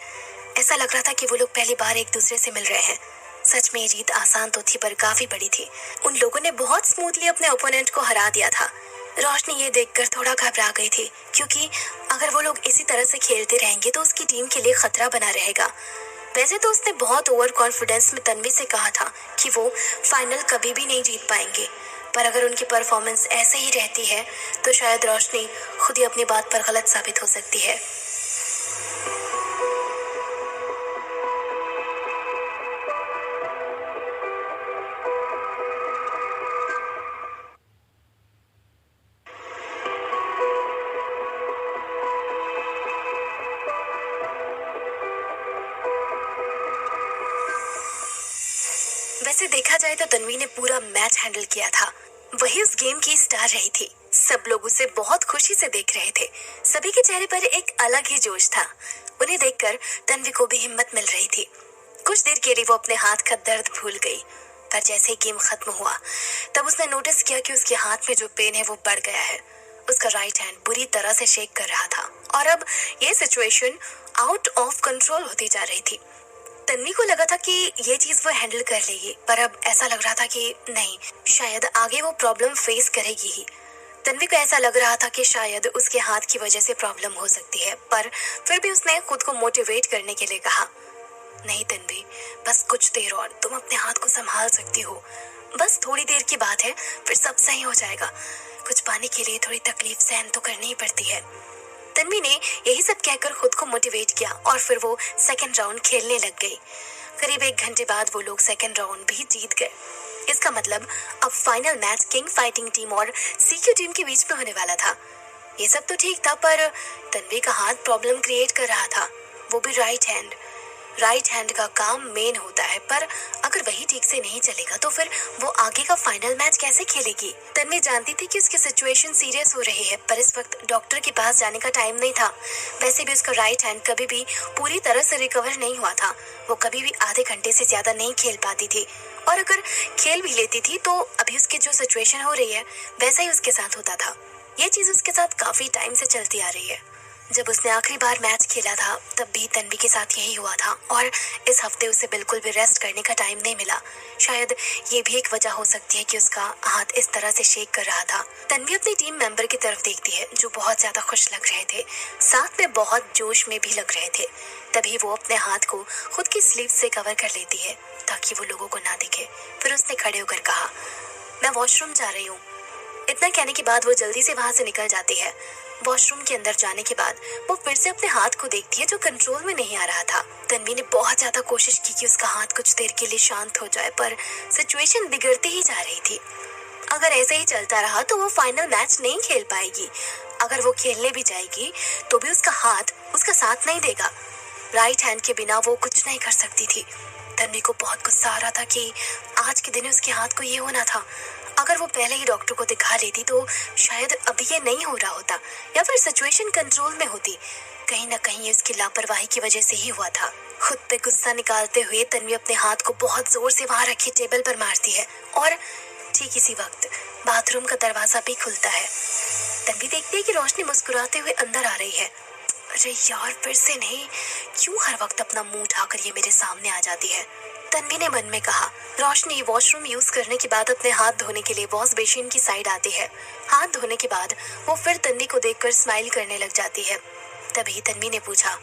ऐसा लग रहा था कि वो लोग पहली बार एक दूसरे से मिल रहे हैं। सच में ये जीत आसान तो थी पर काफी बड़ी थी। उन लोगों ने बहुत स्मूथली अपने ओपोनेंट को हरा दिया था। रोशनी ये देखकर थोड़ा घबरा गई थी, क्योंकि अगर वो लोग इसी तरह से खेलते रहेंगे तो उसकी टीम के लिए खतरा बना रहेगा। वैसे तो उसने बहुत ओवर कॉन्फिडेंस में तन्वी से कहा था कि वो फाइनल कभी भी नहीं जीत पाएंगे, पर अगर उनकी परफॉर्मेंस ऐसे ही रहती है तो शायद रोशनी खुद ही अपनी बात पर गलत साबित हो सकती है। वैसे देखा जाए तो तन्वी ने पूरा मैच हैंडल किया था। वही उस गेम की स्टार रही थी। सब लोग उसे बहुत खुशी से देख रहे थे। सभी के चेहरे पर एक अलग ही जोश था। उन्हें देखकर तन्वी को भी हिम्मत मिल रही थी। कुछ देर के लिए वो अपने हाथ का दर्द भूल गई, पर जैसे ही गेम खत्म हुआ तब उसने नोटिस किया कि उसके हाथ में जो पेन है वो बढ़ गया है। उसका राइट हैंड बुरी तरह से शेक कर रहा था और अब ये सिचुएशन आउट ऑफ कंट्रोल होती जा रही थी। तन्वी को लगा था कि ये चीज वो हैंडल कर लेगी, पर अब ऐसा लग रहा था कि नहीं, शायद आगे वो प्रॉब्लम फेस करेगी ही। तन्वी को ऐसा लग रहा था कि शायद उसके हाथ की वजह से प्रॉब्लम हो सकती है, पर फिर भी उसने खुद को मोटिवेट करने के लिए कहा, नहीं तन्वी, बस कुछ देर और, तुम अपने हाथ को संभाल सकती हो। बस थोड़ी देर की बात है, फिर सब सही हो जाएगा। कुछ पाने के लिए थोड़ी तकलीफ सहन तो करनी ही पड़ती है। तन्वी ने यही सब कहकर खुद को मोटिवेट किया और फिर वो सेकंड राउंड खेलने लग गई। करीब 1 घंटे बाद वो लोग सेकंड राउंड भी जीत गए। इसका मतलब अब final match king fighting team और सीक्यू टीम के बीच में होने वाला था। ये सब तो ठीक था, पर तन्वी का हाथ प्रॉब्लम क्रिएट कर रहा था, वो भी राइट हैंड। राइट हैंड का काम मेन होता है, पर अगर वही ठीक से नहीं चलेगा तो फिर वो आगे का फाइनल मैच कैसे खेलेगी। तन्वी जानती थी कि उसकी सिचुएशन सीरियस हो रही है, पर इस वक्त डॉक्टर के पास जाने का टाइम नहीं था। वैसे भी उसका राइट हैंड कभी भी पूरी तरह से रिकवर नहीं हुआ था। वो कभी भी आधे घंटे से ज्यादा नहीं खेल पाती थी, और अगर खेल भी लेती थी तो अभी उसकी जो सिचुएशन हो रही है वैसा ही उसके साथ होता था। ये चीज उसके साथ काफी टाइम से चलती आ रही है। जब उसने आखिरी बार मैच खेला था तब भी तन्वी के साथ यही हुआ था, और इस हफ्ते उसे बिल्कुल भी रेस्ट करने का टाइम नहीं मिला। शायद ये भी एक वजह हो सकती है कि उसका हाथ इस तरह से शेक कर रहा था। तन्वी अपनी टीम मेंबर की तरफ देखती है जो बहुत ज्यादा खुश लग रहे थे, साथ में बहुत जोश में भी लग रहे थे। तभी वो अपने हाथ को खुद की स्लीव से कवर कर लेती है ताकि वो लोगों को ना दिखे। फिर उसने खड़े होकर कहा, मैं वॉशरूम जा रही हूँ। इतना कहने के बाद वो जल्दी से वहां से निकल जाती है। वॉशरूम के अंदर जाने के बाद वो फिर से अपने हाथ को देखती है जो कंट्रोल में नहीं आ रहा था। तन्वी ने बहुत ज्यादा कोशिश की कि उसका हाथ कुछ देर के लिए शांत हो जाए, पर सिचुएशन बिगड़ती ही जा रही थी। अगर ऐसे ही चलता रहा तो वो फाइनल मैच नहीं खेल पाएगी। अगर वो खेलने भी जाएगी तो भी उसका हाथ उसका साथ नहीं देगा। राइट हैंड के बिना वो कुछ नहीं कर सकती थी। तन्वी को बहुत गुस्सा आ रहा था कि आज के दिन उसके हाथ को ये होना था। अगर वो पहले ही डॉक्टर को दिखा लेती तो शायद अभी ये नहीं हो रहा होता, या फिर सिचुएशन कंट्रोल में होती। कहीं ना कहीं उसकी लापरवाही की वजह से ही हुआ था। खुद पे गुस्सा निकालते हुए तन्वी अपने हाथ को बहुत जोर से वहां रखी टेबल पर मारती है, और ठीक इसी वक्त बाथरूम का दरवाजा भी खुलता है। तन्वी देखती है कि रोशनी मुस्कुराते हुए अंदर आ रही है। अरे यार, फिर से नहीं, क्यों हर वक्त अपना मुंह उठाकर ये मेरे सामने आ जाती है, तन्वी ने मन में कहा। रोशनी वॉशरूम यूज करने के बाद अपने हाथ धोने के लिए वॉश बेसिन की साइड आती है। हाथ धोने के बाद वो फिर तन्वी को देखकर स्माइल करने लग जाती है। तभी तन्वी ने पूछा,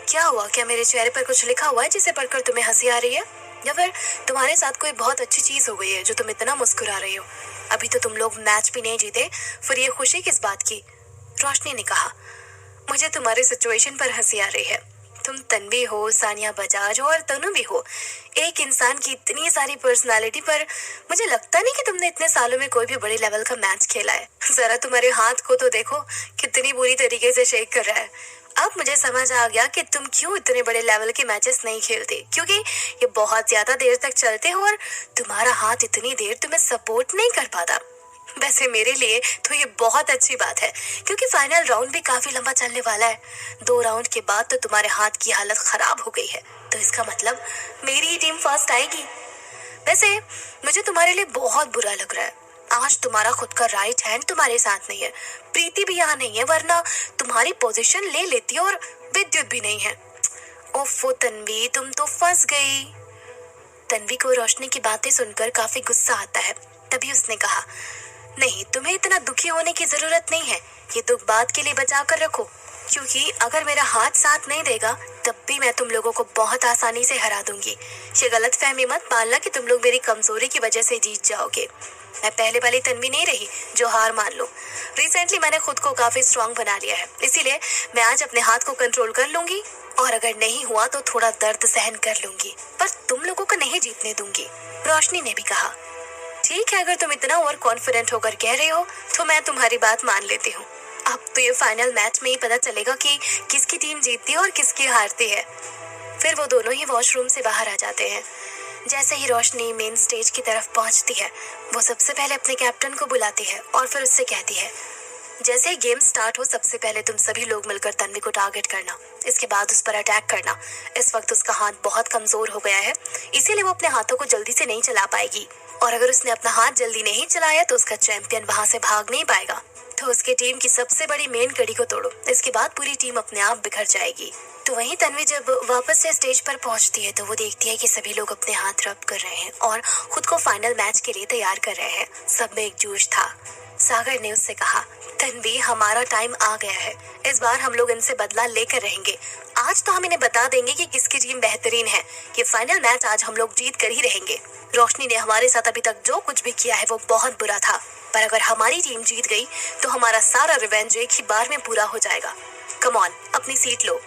क्या हुआ? क्या मेरे चेहरे पर कुछ लिखा हुआ है जिसे पढ़कर तुम्हें हंसी आ रही है, या फिर तुम्हारे साथ कोई बहुत अच्छी चीज हो गई है जो तुम इतना मुस्कुरा रही हो? अभी तो तुम लोग मैच भी नहीं जीते, फिर ये खुशी किस बात की? रोशनी ने कहा, मुझे तुम्हारी सिचुएशन पर हंसी आ रही है। तुम तन्वी हो, सानिया बजाज और तनु भी हो। एक इंसान की इतनी सारी पर्सनालिटी, पर मुझे लगता नहीं कि तुमने इतने सालों में कोई भी बड़े लेवल का मैच खेला है। जरा तुम्हारे हाथ को तो देखो, कितनी बुरी तरीके से शेक कर रहा है। अब मुझे समझ आ गया कि तुम क्यों इतने बड़े लेवल के मैचेस नहीं खेलते, क्योंकि ये बहुत ज्यादा देर तक चलते हो और तुम्हारा हाथ इतनी देर तुम्हें सपोर्ट नहीं कर पाता। वैसे मेरे लिए तो ये बहुत अच्छी बात है, क्योंकि फाइनल राउंड भी काफी लंबा चलने वाला है। 2 राउंड के बाद तो तुम्हारे हाथ की हालत खराब हो गई है, तो इसका मतलब मेरी ही टीम फर्स्ट आएगी। वैसे मुझे तुम्हारे लिए बहुत बुरा लग रहा है। आज तुम्हारा खुद का राइट हैंड तुम्हारे साथ नहीं है, प्रीति भी यहाँ नहीं है, वरना तुम्हारी पोजीशन ले लेती और विद्युत भी नहीं है। ओफो तन्वी, तुम तो फंस गई। तन्वी को रोशनी की बातें सुनकर काफी गुस्सा आता है। तभी उसने कहा, नहीं, तुम्हें इतना दुखी होने की जरूरत नहीं है, ये दुख बात के लिए बचा कर रखो। क्योंकि अगर मेरा हाथ साथ नहीं देगा तब भी मैं तुम लोगों को बहुत आसानी से हरा दूंगी। ये गलतफहमी मत मानना कि तुम लोग मेरी कमजोरी की वजह से जीत जाओगे। मैं पहले वाली तन्वी नहीं रही जो हार मान लो। रिसेंटली मैंने खुद को काफी स्ट्रांग बना लिया है, इसीलिए मैं आज अपने हाथ को कंट्रोल कर लूंगी और अगर नहीं हुआ तो थोड़ा दर्द सहन कर लूंगी, पर तुम लोगों को नहीं जीतने दूंगी। रोशनी ने भी कहा, ठीक है, अगर तुम इतना ओवर कॉन्फिडेंट होकर कह रहे हो तो मैं तुम्हारी बात मान लेती हूँ। अब तो ये फाइनल मैच में ही पता चलेगा कि किसकी टीम जीतती है और किसकी हारती है। फिर वो दोनों ही वॉशरूम से बाहर आ जाते हैं। जैसे ही रोशनी मेन स्टेज की तरफ पहुंचती है, वो सबसे पहले अपने कैप्टन को बुलाती है और फिर उससे कहती है, जैसे ही गेम स्टार्ट हो सबसे पहले तुम सभी लोग मिलकर तन्वी को टारगेट करना, इसके बाद उस पर अटैक करना। इस वक्त उसका हाथ बहुत कमजोर हो गया है, इसीलिए वो अपने हाथों को जल्दी से नहीं चला पाएगी और अगर उसने अपना हाथ जल्दी नहीं चलाया तो उसका चैंपियन वहां से भाग नहीं पाएगा। तो उसकी टीम की सबसे बड़ी मेन कड़ी को तोड़ो, इसके बाद पूरी टीम अपने आप बिखर जाएगी। तो वहीं तन्वी जब वापस से स्टेज पर पहुंचती है तो वो देखती है कि सभी लोग अपने हाथ रब कर रहे हैं और खुद को फाइनल मैच के लिए तैयार कर रहे हैं। सब में एक जोश था। सागर ने उससे कहा, तन्वी हमारा टाइम आ गया है, इस बार हम लोग इनसे बदला लेकर रहेंगे। आज तो हम इन्हें बता देंगे कि किसकी टीम बेहतरीन है। ये फाइनल मैच आज हम लोग जीत कर ही रहेंगे। रोशनी ने हमारे साथ अभी तक जो कुछ भी किया है वो बहुत बुरा था, पर अगर हमारी टीम जीत गई तो हमारा सारा रिवेंज एक ही बार में पूरा हो जाएगा। कम ऑन, अपनी सीट लो।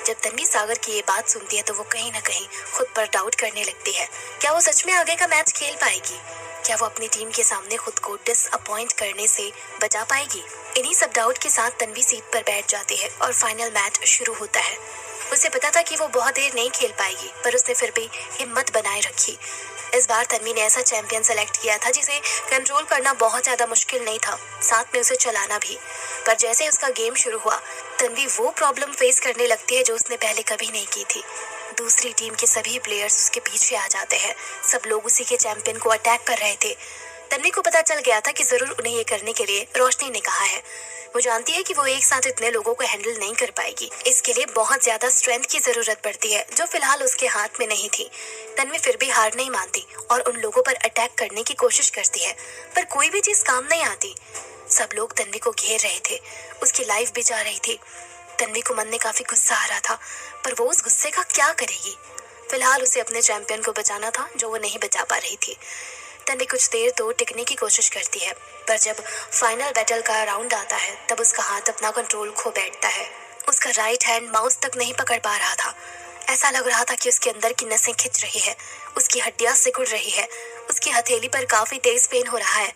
जब तन्वी सागर की ये बात सुनती है तो वो कहीं ना कहीं खुद पर डाउट करने लगती है। क्या वो सच में आगे का मैच खेल पाएगी? क्या वो अपनी टीम के सामने खुद को डिसअपॉइंट करने से बचा पाएगी? इन्हीं सब डाउट के साथ तन्वी सीट पर बैठ जाती है और फाइनल मैच शुरू होता है। उसे पता था कि वो बहुत देर नहीं खेल पाएगी, पर उसने फिर भी हिम्मत बनाए रखी। इस बार तन्वी ने ऐसा चैंपियन सेलेक्ट किया था जिसे कंट्रोल करना बहुत ज्यादा मुश्किल नहीं था, साथ में उसे चलाना भी। पर जैसे ही उसका गेम शुरू हुआ, तन्वी वो प्रॉब्लम फेस करने लगती है जो उसने पहले कभी नहीं की थी। दूसरी टीम के सभी प्लेयर्स उसके पीछे आ जाते हैं। सब लोग उसी के चैंपियन को अटैक कर रहे थे। तन्वी को पता चल गया था कि जरूर उन्हें ये करने के लिए रोशनी ने कहा है। वो जानती है कि वो एक साथ इतने लोगों को हैंडल नहीं कर पाएगी। इसके लिए बहुत ज्यादा स्ट्रेंथ की जरूरत पड़ती है, जो फिलहाल उसके हाथ में नहीं थी। तन्वी फिर भी हार नहीं मानती और उन लोगों पर अटैक करने की कोशिश करती है, पर कोई भी चीज काम नहीं आती। सब लोग तन्वी को घेर रहे थे, उसकी लाइफ भी जा रही थी। तन्वी को मन में काफी गुस्सा आ रहा था, पर वो उस गुस्से का क्या करेगी? फिलहाल उसे अपने चैंपियन को बचाना था, जो वो नहीं बचा पा रही थी। तन्वी कुछ देर तो टिकने की कोशिश करती है, पर जब फाइनल बैटल का राउंड आता है तब उसका हाथ अपना कंट्रोल खो बैठता है। उसका राइट हैंड माउस तक नहीं पकड़ पा रहा था। ऐसा लग रहा था कि उसके अंदर की नसें खिंच रही है, उसकी हड्डियां सिकुड़ रही है, उसकी हथेली पर काफी तेज पेन हो रहा है।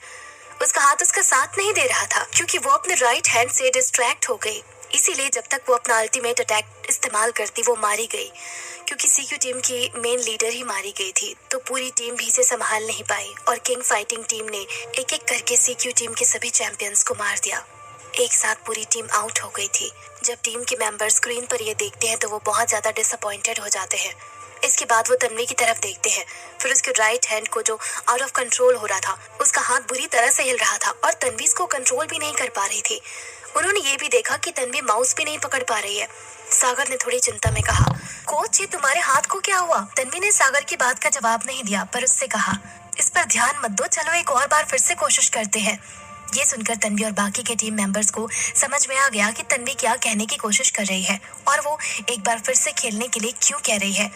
उसका हाथ उसका साथ नहीं दे रहा था, क्योंकि वो अपने राइट हैंड से डिस्ट्रैक्ट हो गई। इसीलिए जब तक वो अपना अल्टीमेट अटैक इस्तेमाल करती वो मारी गई। क्योंकि सीक्यू टीम की मेन लीडर ही मारी गई थी, तो पूरी टीम भी इसे संभाल नहीं पाई और किंग फाइटिंग टीम ने एक एक करके सीक्यू टीम के सभी चैंपियंस को मार दिया। एक साथ पूरी टीम आउट हो गई थी। जब टीम के मेंबर्स स्क्रीन पर ये देखते हैं तो वो बहुत ज्यादा डिसअपॉइंटेड हो जाते हैं। इसके बाद वो तन्वी की तरफ देखते हैं, फिर उसके राइट हैंड को जो आउट ऑफ कंट्रोल हो रहा था, उसका हाथ बुरी तरह से हिल रहा था और तन्वी इसको कंट्रोल भी नहीं कर पा रही थी। उन्होंने ये भी देखा कि तन्वी माउस भी नहीं पकड़ पा रही है। सागर ने थोड़ी चिंता में कहा, कोच ये तुम्हारे हाथ को क्या हुआ? तन्वी ने सागर की बात का जवाब नहीं दिया, पर उससे कहा, इस पर ध्यान मत दो, चलो एक और बार फिर से कोशिश करते हैं। ये सुनकर तन्वी और बाकी के टीम मेंबर्स को समझ में आ गया कि तन्वी क्या कहने की कोशिश कर रही है और वो एक बार फिर से खेलने के लिए क्यों कह रही है।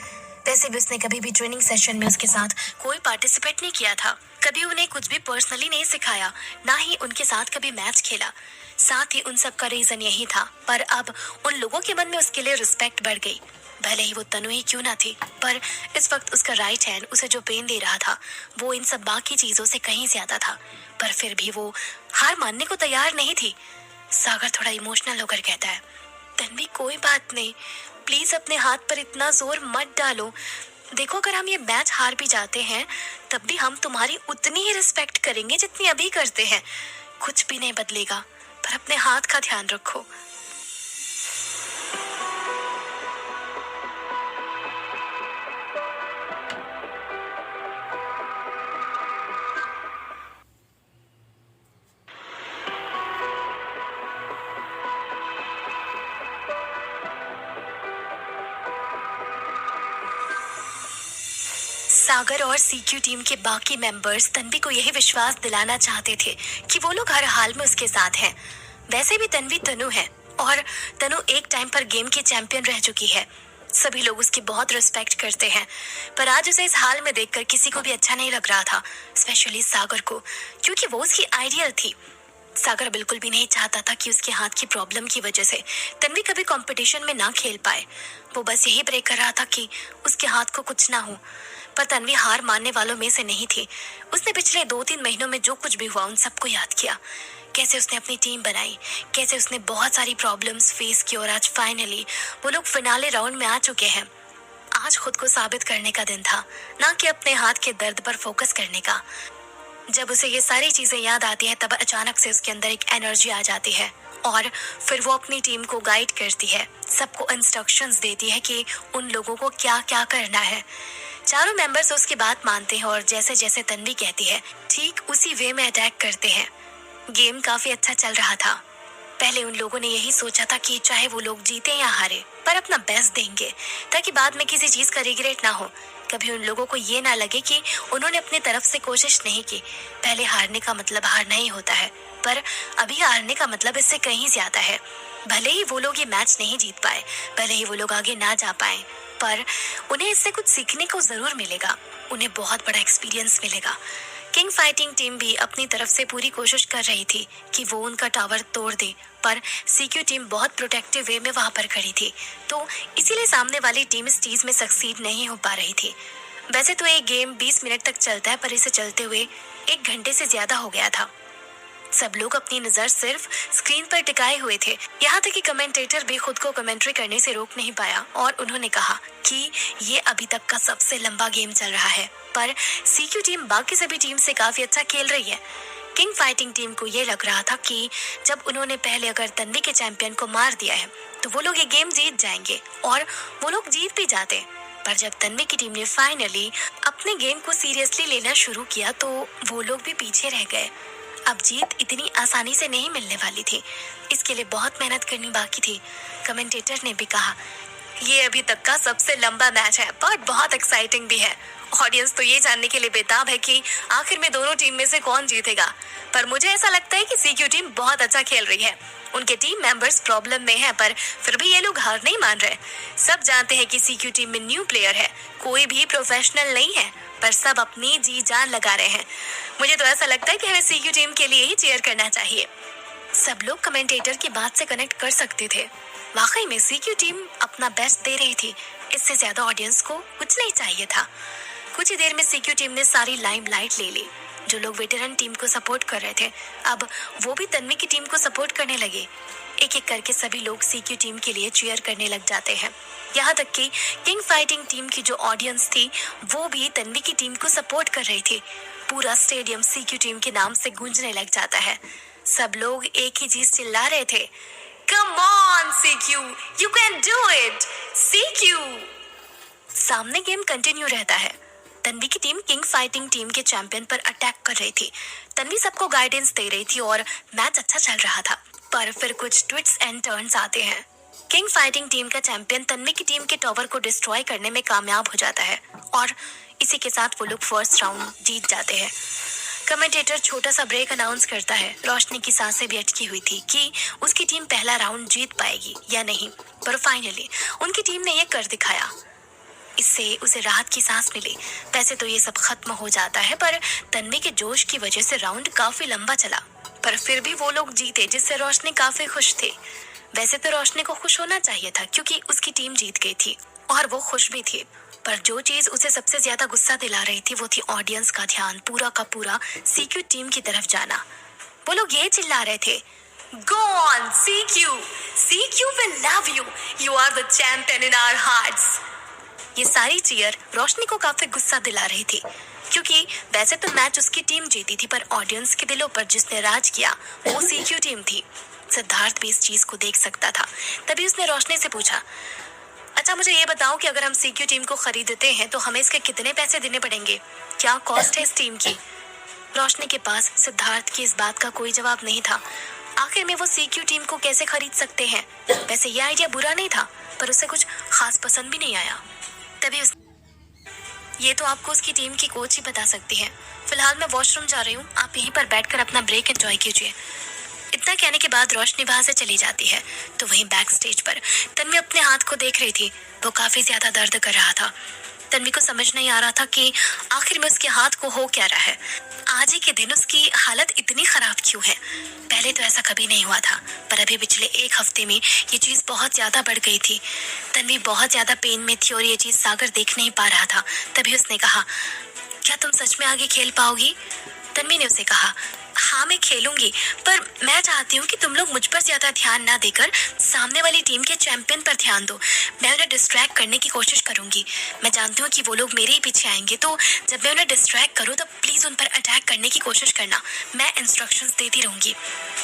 वैसे भी उसने कभी भी ट्रेनिंग सेशन में उसके साथ कोई पार्टिसिपेट नहीं किया था, कभी उन्हें कुछ भी पर्सनली नहीं सिखाया, ना ही उनके साथ कभी मैच खेला। साथ ही उन सब का रीजन यही था, पर अब उन लोगों के मन में उसके लिए रिस्पेक्ट बढ़ गई। भले ही वो तनु ही क्यों ना थी, पर इस वक्त उसका राइट हैंड उसे जो पेन दे रहा था वो इन सब बाकी चीजों से कहीं ज्यादा था। पर फिर भी वो हार मानने को तैयार नहीं थी। सागर थोड़ा इमोशनल होकर कहता है, तन्वी कोई बात नहीं, प्लीज अपने हाथ पर इतना जोर मत डालो। देखो अगर हम ये मैच हार भी जाते हैं तब भी हम तुम्हारी उतनी ही रिस्पेक्ट करेंगे जितनी अभी करते हैं। कुछ भी नहीं बदलेगा, पर अपने हाथ का ध्यान रखो। सागर और सीक्यू टीम के बाकी मेंबर्स तन्वी को यही विश्वास दिलाना चाहते थे कि वो लोग हर हाल में उसके साथ हैं। वैसे भी तन्वी तनु है, और तनु एक टाइम पर गेम की चैंपियन रह चुकी है। सभी लोग उसकी बहुत रिस्पेक्ट करते हैं, पर आज उसे इस हाल में देखकर किसी को भी अच्छा नहीं लग रहा था, स्पेशली सागर को, क्योंकि वो उसकी आइडियल थी। सागर बिल्कुल भी नहीं चाहता था कि उसके हाथ की प्रॉब्लम की वजह से तन्वी कभी कंपटीशन में ना खेल पाए। वो बस यही प्रे कर रहा था कि उसके हाथ को कुछ ना हो। पर तन्वी हार मानने वालों में से नहीं थी। उसने पिछले 2-3 महीनों में जो कुछ भी हुआ उन सबको याद किया, कैसे उसने अपनी टीम बनाई, कैसे उसने बहुत सारी प्रॉब्लम्स फेस की, और आज फाइनली वो लोग फिनाले राउंड में आ चुके हैं। आज खुद को साबित करने का दिन था, ना कि अपने हाथ के दर्द पर फोकस करने का। जब उसे ये सारी चीजें याद आती हैं तब अचानक से उसके अंदर एक एनर्जी आ जाती है, और फिर वो अपनी टीम को गाइड करती है, सबको इंस्ट्रक्शंस देती है कि उन लोगों को क्या क्या करना है। चारों मेंबर्स उसकी बात मानते हैं और जैसे जैसे तन्वी कहती है ठीक उसी वे में अटैक करते हैं। गेम काफी अच्छा चल रहा था। पहले उन लोगों ने यही सोचा था कि चाहे वो लोग जीते या हारे, पर अपना बेस्ट देंगे ताकि बाद में किसी चीज का रिग्रेट ना हो। कभी उन लोगों को ये ना लगे कि उन्होंने अपनी तरफ से कोशिश नहीं की। पहले हारने का मतलब हारना ही होता है, पर अभी हारने का मतलब इससे कहीं ज्यादा है। भले ही वो लोग ये मैच नहीं जीत पाए, भले ही वो लोग आगे ना जा पाए, पर उन्हें इससे कुछ सीखने को जरूर मिलेगा। उन्हें बहुत बड़ा एक्सपीरियंस मिलेगा। किंग फाइटिंग टीम भी अपनी तरफ से पूरी कोशिश कर रही थी कि वो उनका टावर तोड़ दे, पर सीक्यू टीम बहुत प्रोटेक्टिव वे में वहां पर खड़ी थी, तो इसीलिए सामने वाली टीम इस चीज में सक्सीड नहीं हो पा रही थी। वैसे तो ये गेम 20 मिनट तक चलता है, पर इसे चलते हुए 1 घंटे से ज्यादा हो गया था। सब लोग अपनी नजर सिर्फ स्क्रीन पर टिकाए हुए थे। यहाँ तक कि कमेंटेटर भी खुद को कमेंट्री करने से रोक नहीं पाया, और उन्होंने कहा कि ये अभी तक का सबसे लंबा गेम चल रहा है, पर सीक्यू टीम बाकी सभी टीम से काफी अच्छा खेल रही है। किंग फाइटिंग टीम को ये लग रहा था कि जब उन्होंने पहले अगर तन्वी के चैंपियन को मार दिया है तो वो लोग ये गेम जीत जाएंगे, और वो लोग जीत भी जाते। पर जब तन्वी की टीम ने फाइनली अपने गेम को सीरियसली लेना शुरू किया तो वो लोग भी पीछे रह गए। अब जीत इतनी आसानी से नहीं मिलने वाली थी, इसके लिए बहुत मेहनत करनी बाकी थी। कमेंटेटर ने भी कहा ये अभी तक का सबसे लंबा मैच है, पर बहुत एक्साइटिंग भी है। ऑडियंस तो ये जानने के लिए बेताब है कि आखिर में दोनों टीम में से कौन जीतेगा। पर मुझे ऐसा लगता है कि सीक्यू टीम बहुत अच्छा खेल रही है। उनके टीम मेंबर्स प्रॉब्लम में हैं, पर फिर भी ये लोग हार नहीं मान रहे। सब जानते हैं कि सीक्यू टीम में न्यू प्लेयर है, कोई भी प्रोफेशनल नहीं है, पर सब अपनी जी जान लगा रहे हैं। मुझे तो ऐसा लगता है कि हमें सीक्यू टीम के लिए ही चीयर करना चाहिए। सब लोग कमेंटेटर की बात से कनेक्ट कर सकते थे। वाकई में सीक्यू टीम अपना बेस्ट दे रही थी। इससे ज्यादा ऑडियंस को कुछ नहीं चाहिए था। कुछ ही देर में सीक्यू टीम ने सारी लाइमलाइट ले ली। जो लोग वेटरन टीम को सपोर्ट कर रहे थे, अब वो भी तन्वी की टीम को सपोर्ट करने लगे। एक एक करके सभी लोग सीक्यू टीम के लिए चीयर करने लग जाते हैं। यहाँ तक कि किंग फाइटिंग टीम की जो ऑडियंस थी वो भी तन्वी की टीम को सपोर्ट कर रही थी। पूरा स्टेडियम सीक्यू टीम के नाम से गूंजने लग जाता है। सब लोग एक ही चीज चिल्ला रहे थे, come on CQ, you can do it CQ. सामने गेम कंटिन्यू रहता है। तन्वी की टीम किंग फाइटिंग टीम के चैंपियन पर अटैक कर रही थी। तन्वी सबको गाइडेंस दे रही थी और मैच अच्छा चल रहा था, पर फिर कुछ ट्विस्ट एंड टर्न्स आते हैं। किंग फाइटिंग टीम का चैंपियन तन्वी की टीम के टावर को डिस्ट्रॉय करने में कामयाब हो जाता है, और इसी के साथ वो लोग फर्स्ट राउंड जीत जाते हैं। कमेंटेटर छोटा सा ब्रेक अनाउंस करता है। रोशनी की सांसें भी अटकी हुई थी कि उसकी टीम पहला राउंड जीत पाएगी या नहीं, पर फाइनली उनकी टीम ने ये कर दिखाया। इससे उसे राहत की सांस मिली। वैसे तो ये सब खत्म हो जाता है, पर तन्वी के जोश की वजह से राउंड काफी लंबा चला, पर फिर भी वो लोग जीते, जिससे रोशनी काफी खुश थे। वैसे तो रोशनी को खुश होना चाहिए था क्योंकि उसकी टीम जीत गई थी और वो खुश भी थी, पर जो चीज उसे सबसे ज्यादा गुस्सा दिला रही थी वो थी ऑडियंस का ध्यान पूरा का पूरा सीक्यू टीम की तरफ जाना। वो लोग ये चिल्ला रहे थे, Go on, CQ! CQ will love you. You are the champion in our hearts. ये सारी चीयर रोशनी को काफी गुस्सा दिला रही थी, क्योंकि वैसे तो मैच उसकी टीम जीती थी, पर ऑडियंस के दिलों पर जिसने राज किया वो सीक्यू टीम थी। सिद्धार्थ भी इस चीज को देख सकता था। तभी उसने रोशनी से पूछा, अच्छा मुझे ये बताओ कि अगर हम सीक्यू टीम को खरीदते हैं तो हमें इसके कितने पैसे देने पड़ेंगे, क्या कॉस्ट है इस टीम की? रोशनी के पास सिद्धार्थ की इस बात का कोई जवाब नहीं था। आखिर में वो सीक्यू टीम को कैसे खरीद सकते हैं? वैसे ये आइडिया बुरा नहीं था, पर उसे कुछ खास पसंद भी नहीं आया। तभी ये तो आपको उसकी टीम की कोच ही बता सकती है। फिलहाल मैं वॉशरूम जा रही हूँ, आप यहीं पर बैठकर अपना ब्रेक एंजॉय कीजिए। इतना कहने के बाद रोशनी वहां से चली जाती है। तो वहीं बैक स्टेज पर तन्वी अपने हाथ को देख रही थी। वो काफी ज्यादा दर्द कर रहा था। तन्वी को समझ नहीं आ रहा था कि आखिर में उसके हाथ को हो क्या रहा है। आज ही के दिन उसकी हालत इतनी खराब क्यों है। पहले तो ऐसा कभी नहीं हुआ था, पर अभी पिछले एक हफ्ते में ये चीज बहुत ज्यादा बढ़ गई थी। तन्वी बहुत ज्यादा पेन में थी और ये चीज सागर देख नहीं पा रहा था। तभी उसने कहा, क्या तुम सच में आगे खेल पाओगी? तन्वी ने उसे कहा, हाँ मैं खेलूंगी, पर मैं चाहती हूँ कि तुम लोग मुझ पर ज्यादा ध्यान ना देकर सामने वाली टीम के चैंपियन पर ध्यान दो। मैं उन्हें डिस्ट्रैक्ट करने की कोशिश करूंगी। मैं जानती हूँ कि वो लोग मेरे ही पीछे आएंगे, तो जब मैं उन्हें डिस्ट्रैक्ट करूँ तब प्लीज उन पर अटैक करने की कोशिश करना। मैं इंस्ट्रक्शंस देती रहूंगी।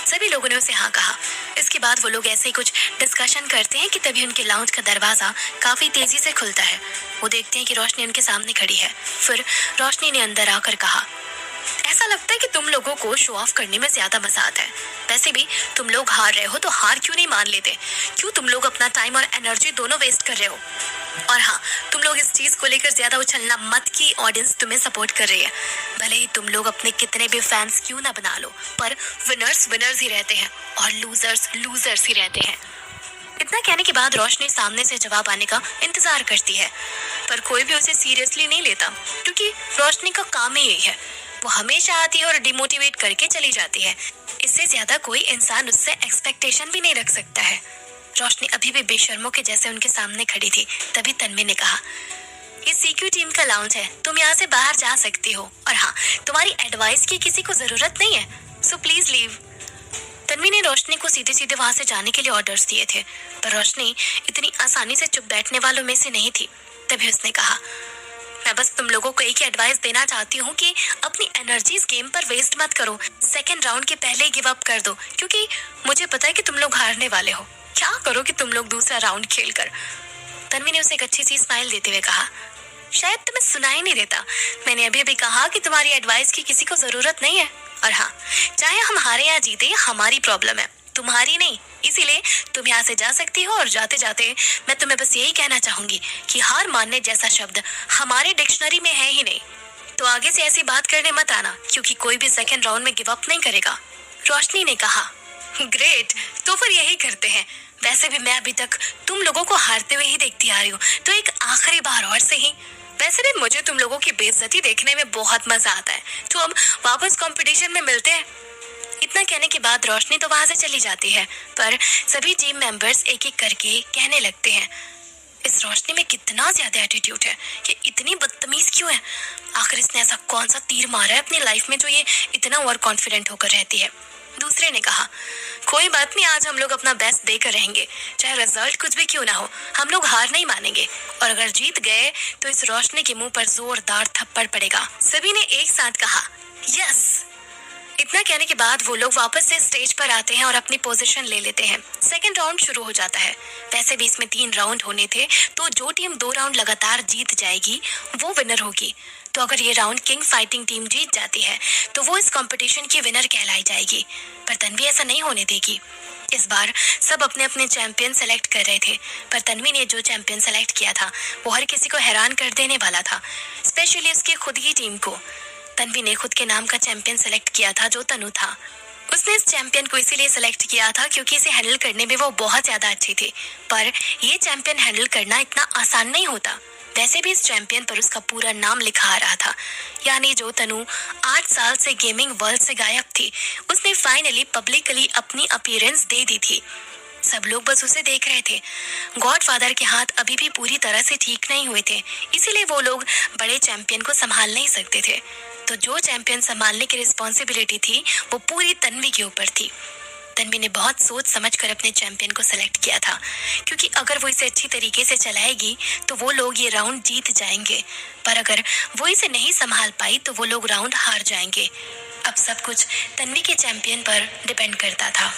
सभी लोगों ने उसे हाँ कहा। इसके बाद वो लोग ऐसे ही कुछ डिस्कशन करते हैं कि तभी उनके लाउंज का दरवाजा काफी तेजी से खुलता है। वो देखते हैं कि रोशनी उनके सामने खड़ी है। फिर रोशनी ने अंदर आकर कहा, ऐसा लगता है कि तुम लोगों को शो ऑफ करने में ज्यादा मजा आता है। वैसे भी तुम लोग हार रहे हो तो हार क्यों नहीं मान लेते? क्यों तुम लोग अपना टाइम और एनर्जी दोनों वेस्ट कर रहे हो? और हाँ, तुम लोग इस चीज को लेकर ज्यादा उछलना मत कि ऑडियंस तुम्हें सपोर्ट कर रही है। भले ही तुम लोग अपने कितने भी फैंस क्यों ना बना लो, पर विनर्स विनर्स ही रहते हैं और लूजर्स लूजर्स ही रहते हैं। इतना कहने के बाद रोशनी सामने से जवाब आने का इंतजार करती है, पर कोई भी उसे सीरियसली नहीं लेता, क्योंकि रोशनी का काम ही यही है। वो हमेशा आती है और डिमोटिवेट करके चली जाती है। इससे ज्यादा कोई इंसान उससे एक्सपेक्टेशन भी नहीं रख सकता है। रोशनी अभी भी बेशर्मों के जैसे उनके सामने खड़ी थी। तभी तन्वी ने कहा, ये सीक्यू टीम का लाउंज है, तुम यहाँ से बाहर जा सकती हो, और हाँ, तुम्हारी एडवाइस की किसी को जरूरत नहीं है, सो प्लीज लीव। तन्वी ने रोशनी को सीधे सीधे वहां से जाने के लिए ऑर्डर्स दिए थे, पर रोशनी इतनी आसानी से चुप बैठने वालों में से नहीं थी। तभी उसने कहा, मैं बस तुम लोगों को एक ही एडवाइस देना चाहती हूँ कि अपनी एनर्जी इस गेम पर वेस्ट मत करो। सेकंड राउंड के पहले ही गिव अप कर दो, क्योंकि मुझे पता है कि तुम लोग हारने वाले हो। क्या करोगे तुम लोग दूसरा राउंड खेलकर? तन्वी ने उसे एक अच्छी सी स्माइल देते हुए कहा, शायद तुम्हें सुनाई नहीं देता, मैंने अभी अभी कहा कि तुम्हारी एडवाइस की किसी को जरूरत नहीं है। और हाँ, चाहे हम हारे या जीते, हमारी प्रॉब्लम है, तुम्हारी नहीं। इसीलिए तुम यहाँ से जा सकती हो, और जाते जाते मैं तुम्हें बस यही कहना चाहूंगी कि हार मानने जैसा शब्द हमारे डिक्शनरी में है ही नहीं। तो आगे से ऐसी बात करने मत आना, क्योंकि कोई भी सेकंड राउंड में गिव अप नहीं करेगा। रोशनी ने कहा, ग्रेट, तो फिर यही करते हैं। वैसे भी मैं अभी तक तुम लोगों को हारते हुए ही देखती आ रही हूँ, तो एक आखिरी बार और सही। वैसे भी मुझे तुम लोगों की बेइज्जती देखने में बहुत मजा आता है, तो अब वापस कंपटीशन में मिलते हैं। इतना कहने के बाद रोशनी तो वहां से चली जाती है, पर सभी टीम मेंबर्स एक एक करके कहने लगते हैं, इस रोशनी में कितना ज्यादा एटीट्यूड है, ये इतनी बदतमीज क्यों है? आखिर इसने ऐसा कौन सा तीर मारा है अपनी लाइफ में जो ये इतना ओवर कॉन्फिडेंट होकर रहती है? दूसरे ने कहा, कोई बात नहीं, आज हम लोग अपना बेस्ट देकर रहेंगे, चाहे रिजल्ट कुछ भी क्यों ना हो, हम लोग हार नहीं मानेंगे, और अगर जीत गए तो इस रोशनी के मुंह पर जोरदार थप्पड़ पड़ेगा। सभी ने एक साथ कहा, यस। इतना कहने के बाद वो लोग वापस से स्टेज पर आते हैं और अपनी पोजीशन ले लेते हैं। सेकंड राउंड शुरू हो जाता है। वैसे भी इसमें 3 राउंड होने थे, तो जो टीम 2 राउंड लगातार जीत जाएगी वो विनर होगी। तो अगर ये राउंड किंग फाइटिंग टीम जीत जाती है तो वो इस कंपटीशन की विनर कहलाई जाएगी। पर तन्वी ऐसा नहीं होने देगी। इस बार सब अपने अपने चैंपियन सेलेक्ट कर रहे थे, पर तन्वी ने जो चैंपियन सेलेक्ट किया था वो हर किसी को हैरान कर देने वाला था, स्पेशली उसकी खुद की टीम को। तन्वी ने खुद के नाम का चैंपियन सेलेक्ट किया था, जो तनु था। उसने इस चैंपियन को इसीलिए सेलेक्ट किया था क्योंकि इसे हैंडल करने में वो बहुत ज्यादा अच्छी थी, पर ये चैंपियन हैंडल करना इतना आसान नहीं होता। वैसे भी इस चैंपियन पर उसका पूरा नाम लिखा आ रहा था, यानी जो तनु 8 साल से गेमिंग वर्ल्ड से गायब थी, उसने फाइनली पब्लिकली अपनी अपीयरेंस दे दी थी। सब लोग बस उसे देख रहे थे। गॉडफादर के हाथ अभी भी पूरी तरह से ठीक नहीं हुए थे, इसीलिए वो लोग बड़े चैंपियन को संभाल नहीं सकते थे। तो जो चैंपियन संभालने की रिस्पॉन्सिबिलिटी थी वो पूरी तन्वी के ऊपर थी। तन्वी ने बहुत सोच समझ कर अपने चैंपियन को सेलेक्ट किया था, क्योंकि अगर वो इसे अच्छी तरीके से चलाएगी तो वो लोग ये राउंड जीत जाएंगे, पर अगर वो इसे नहीं संभाल पाई तो वो लोग राउंड हार जाएंगे। अब सब कुछ तन्वी के चैंपियन पर डिपेंड करता था।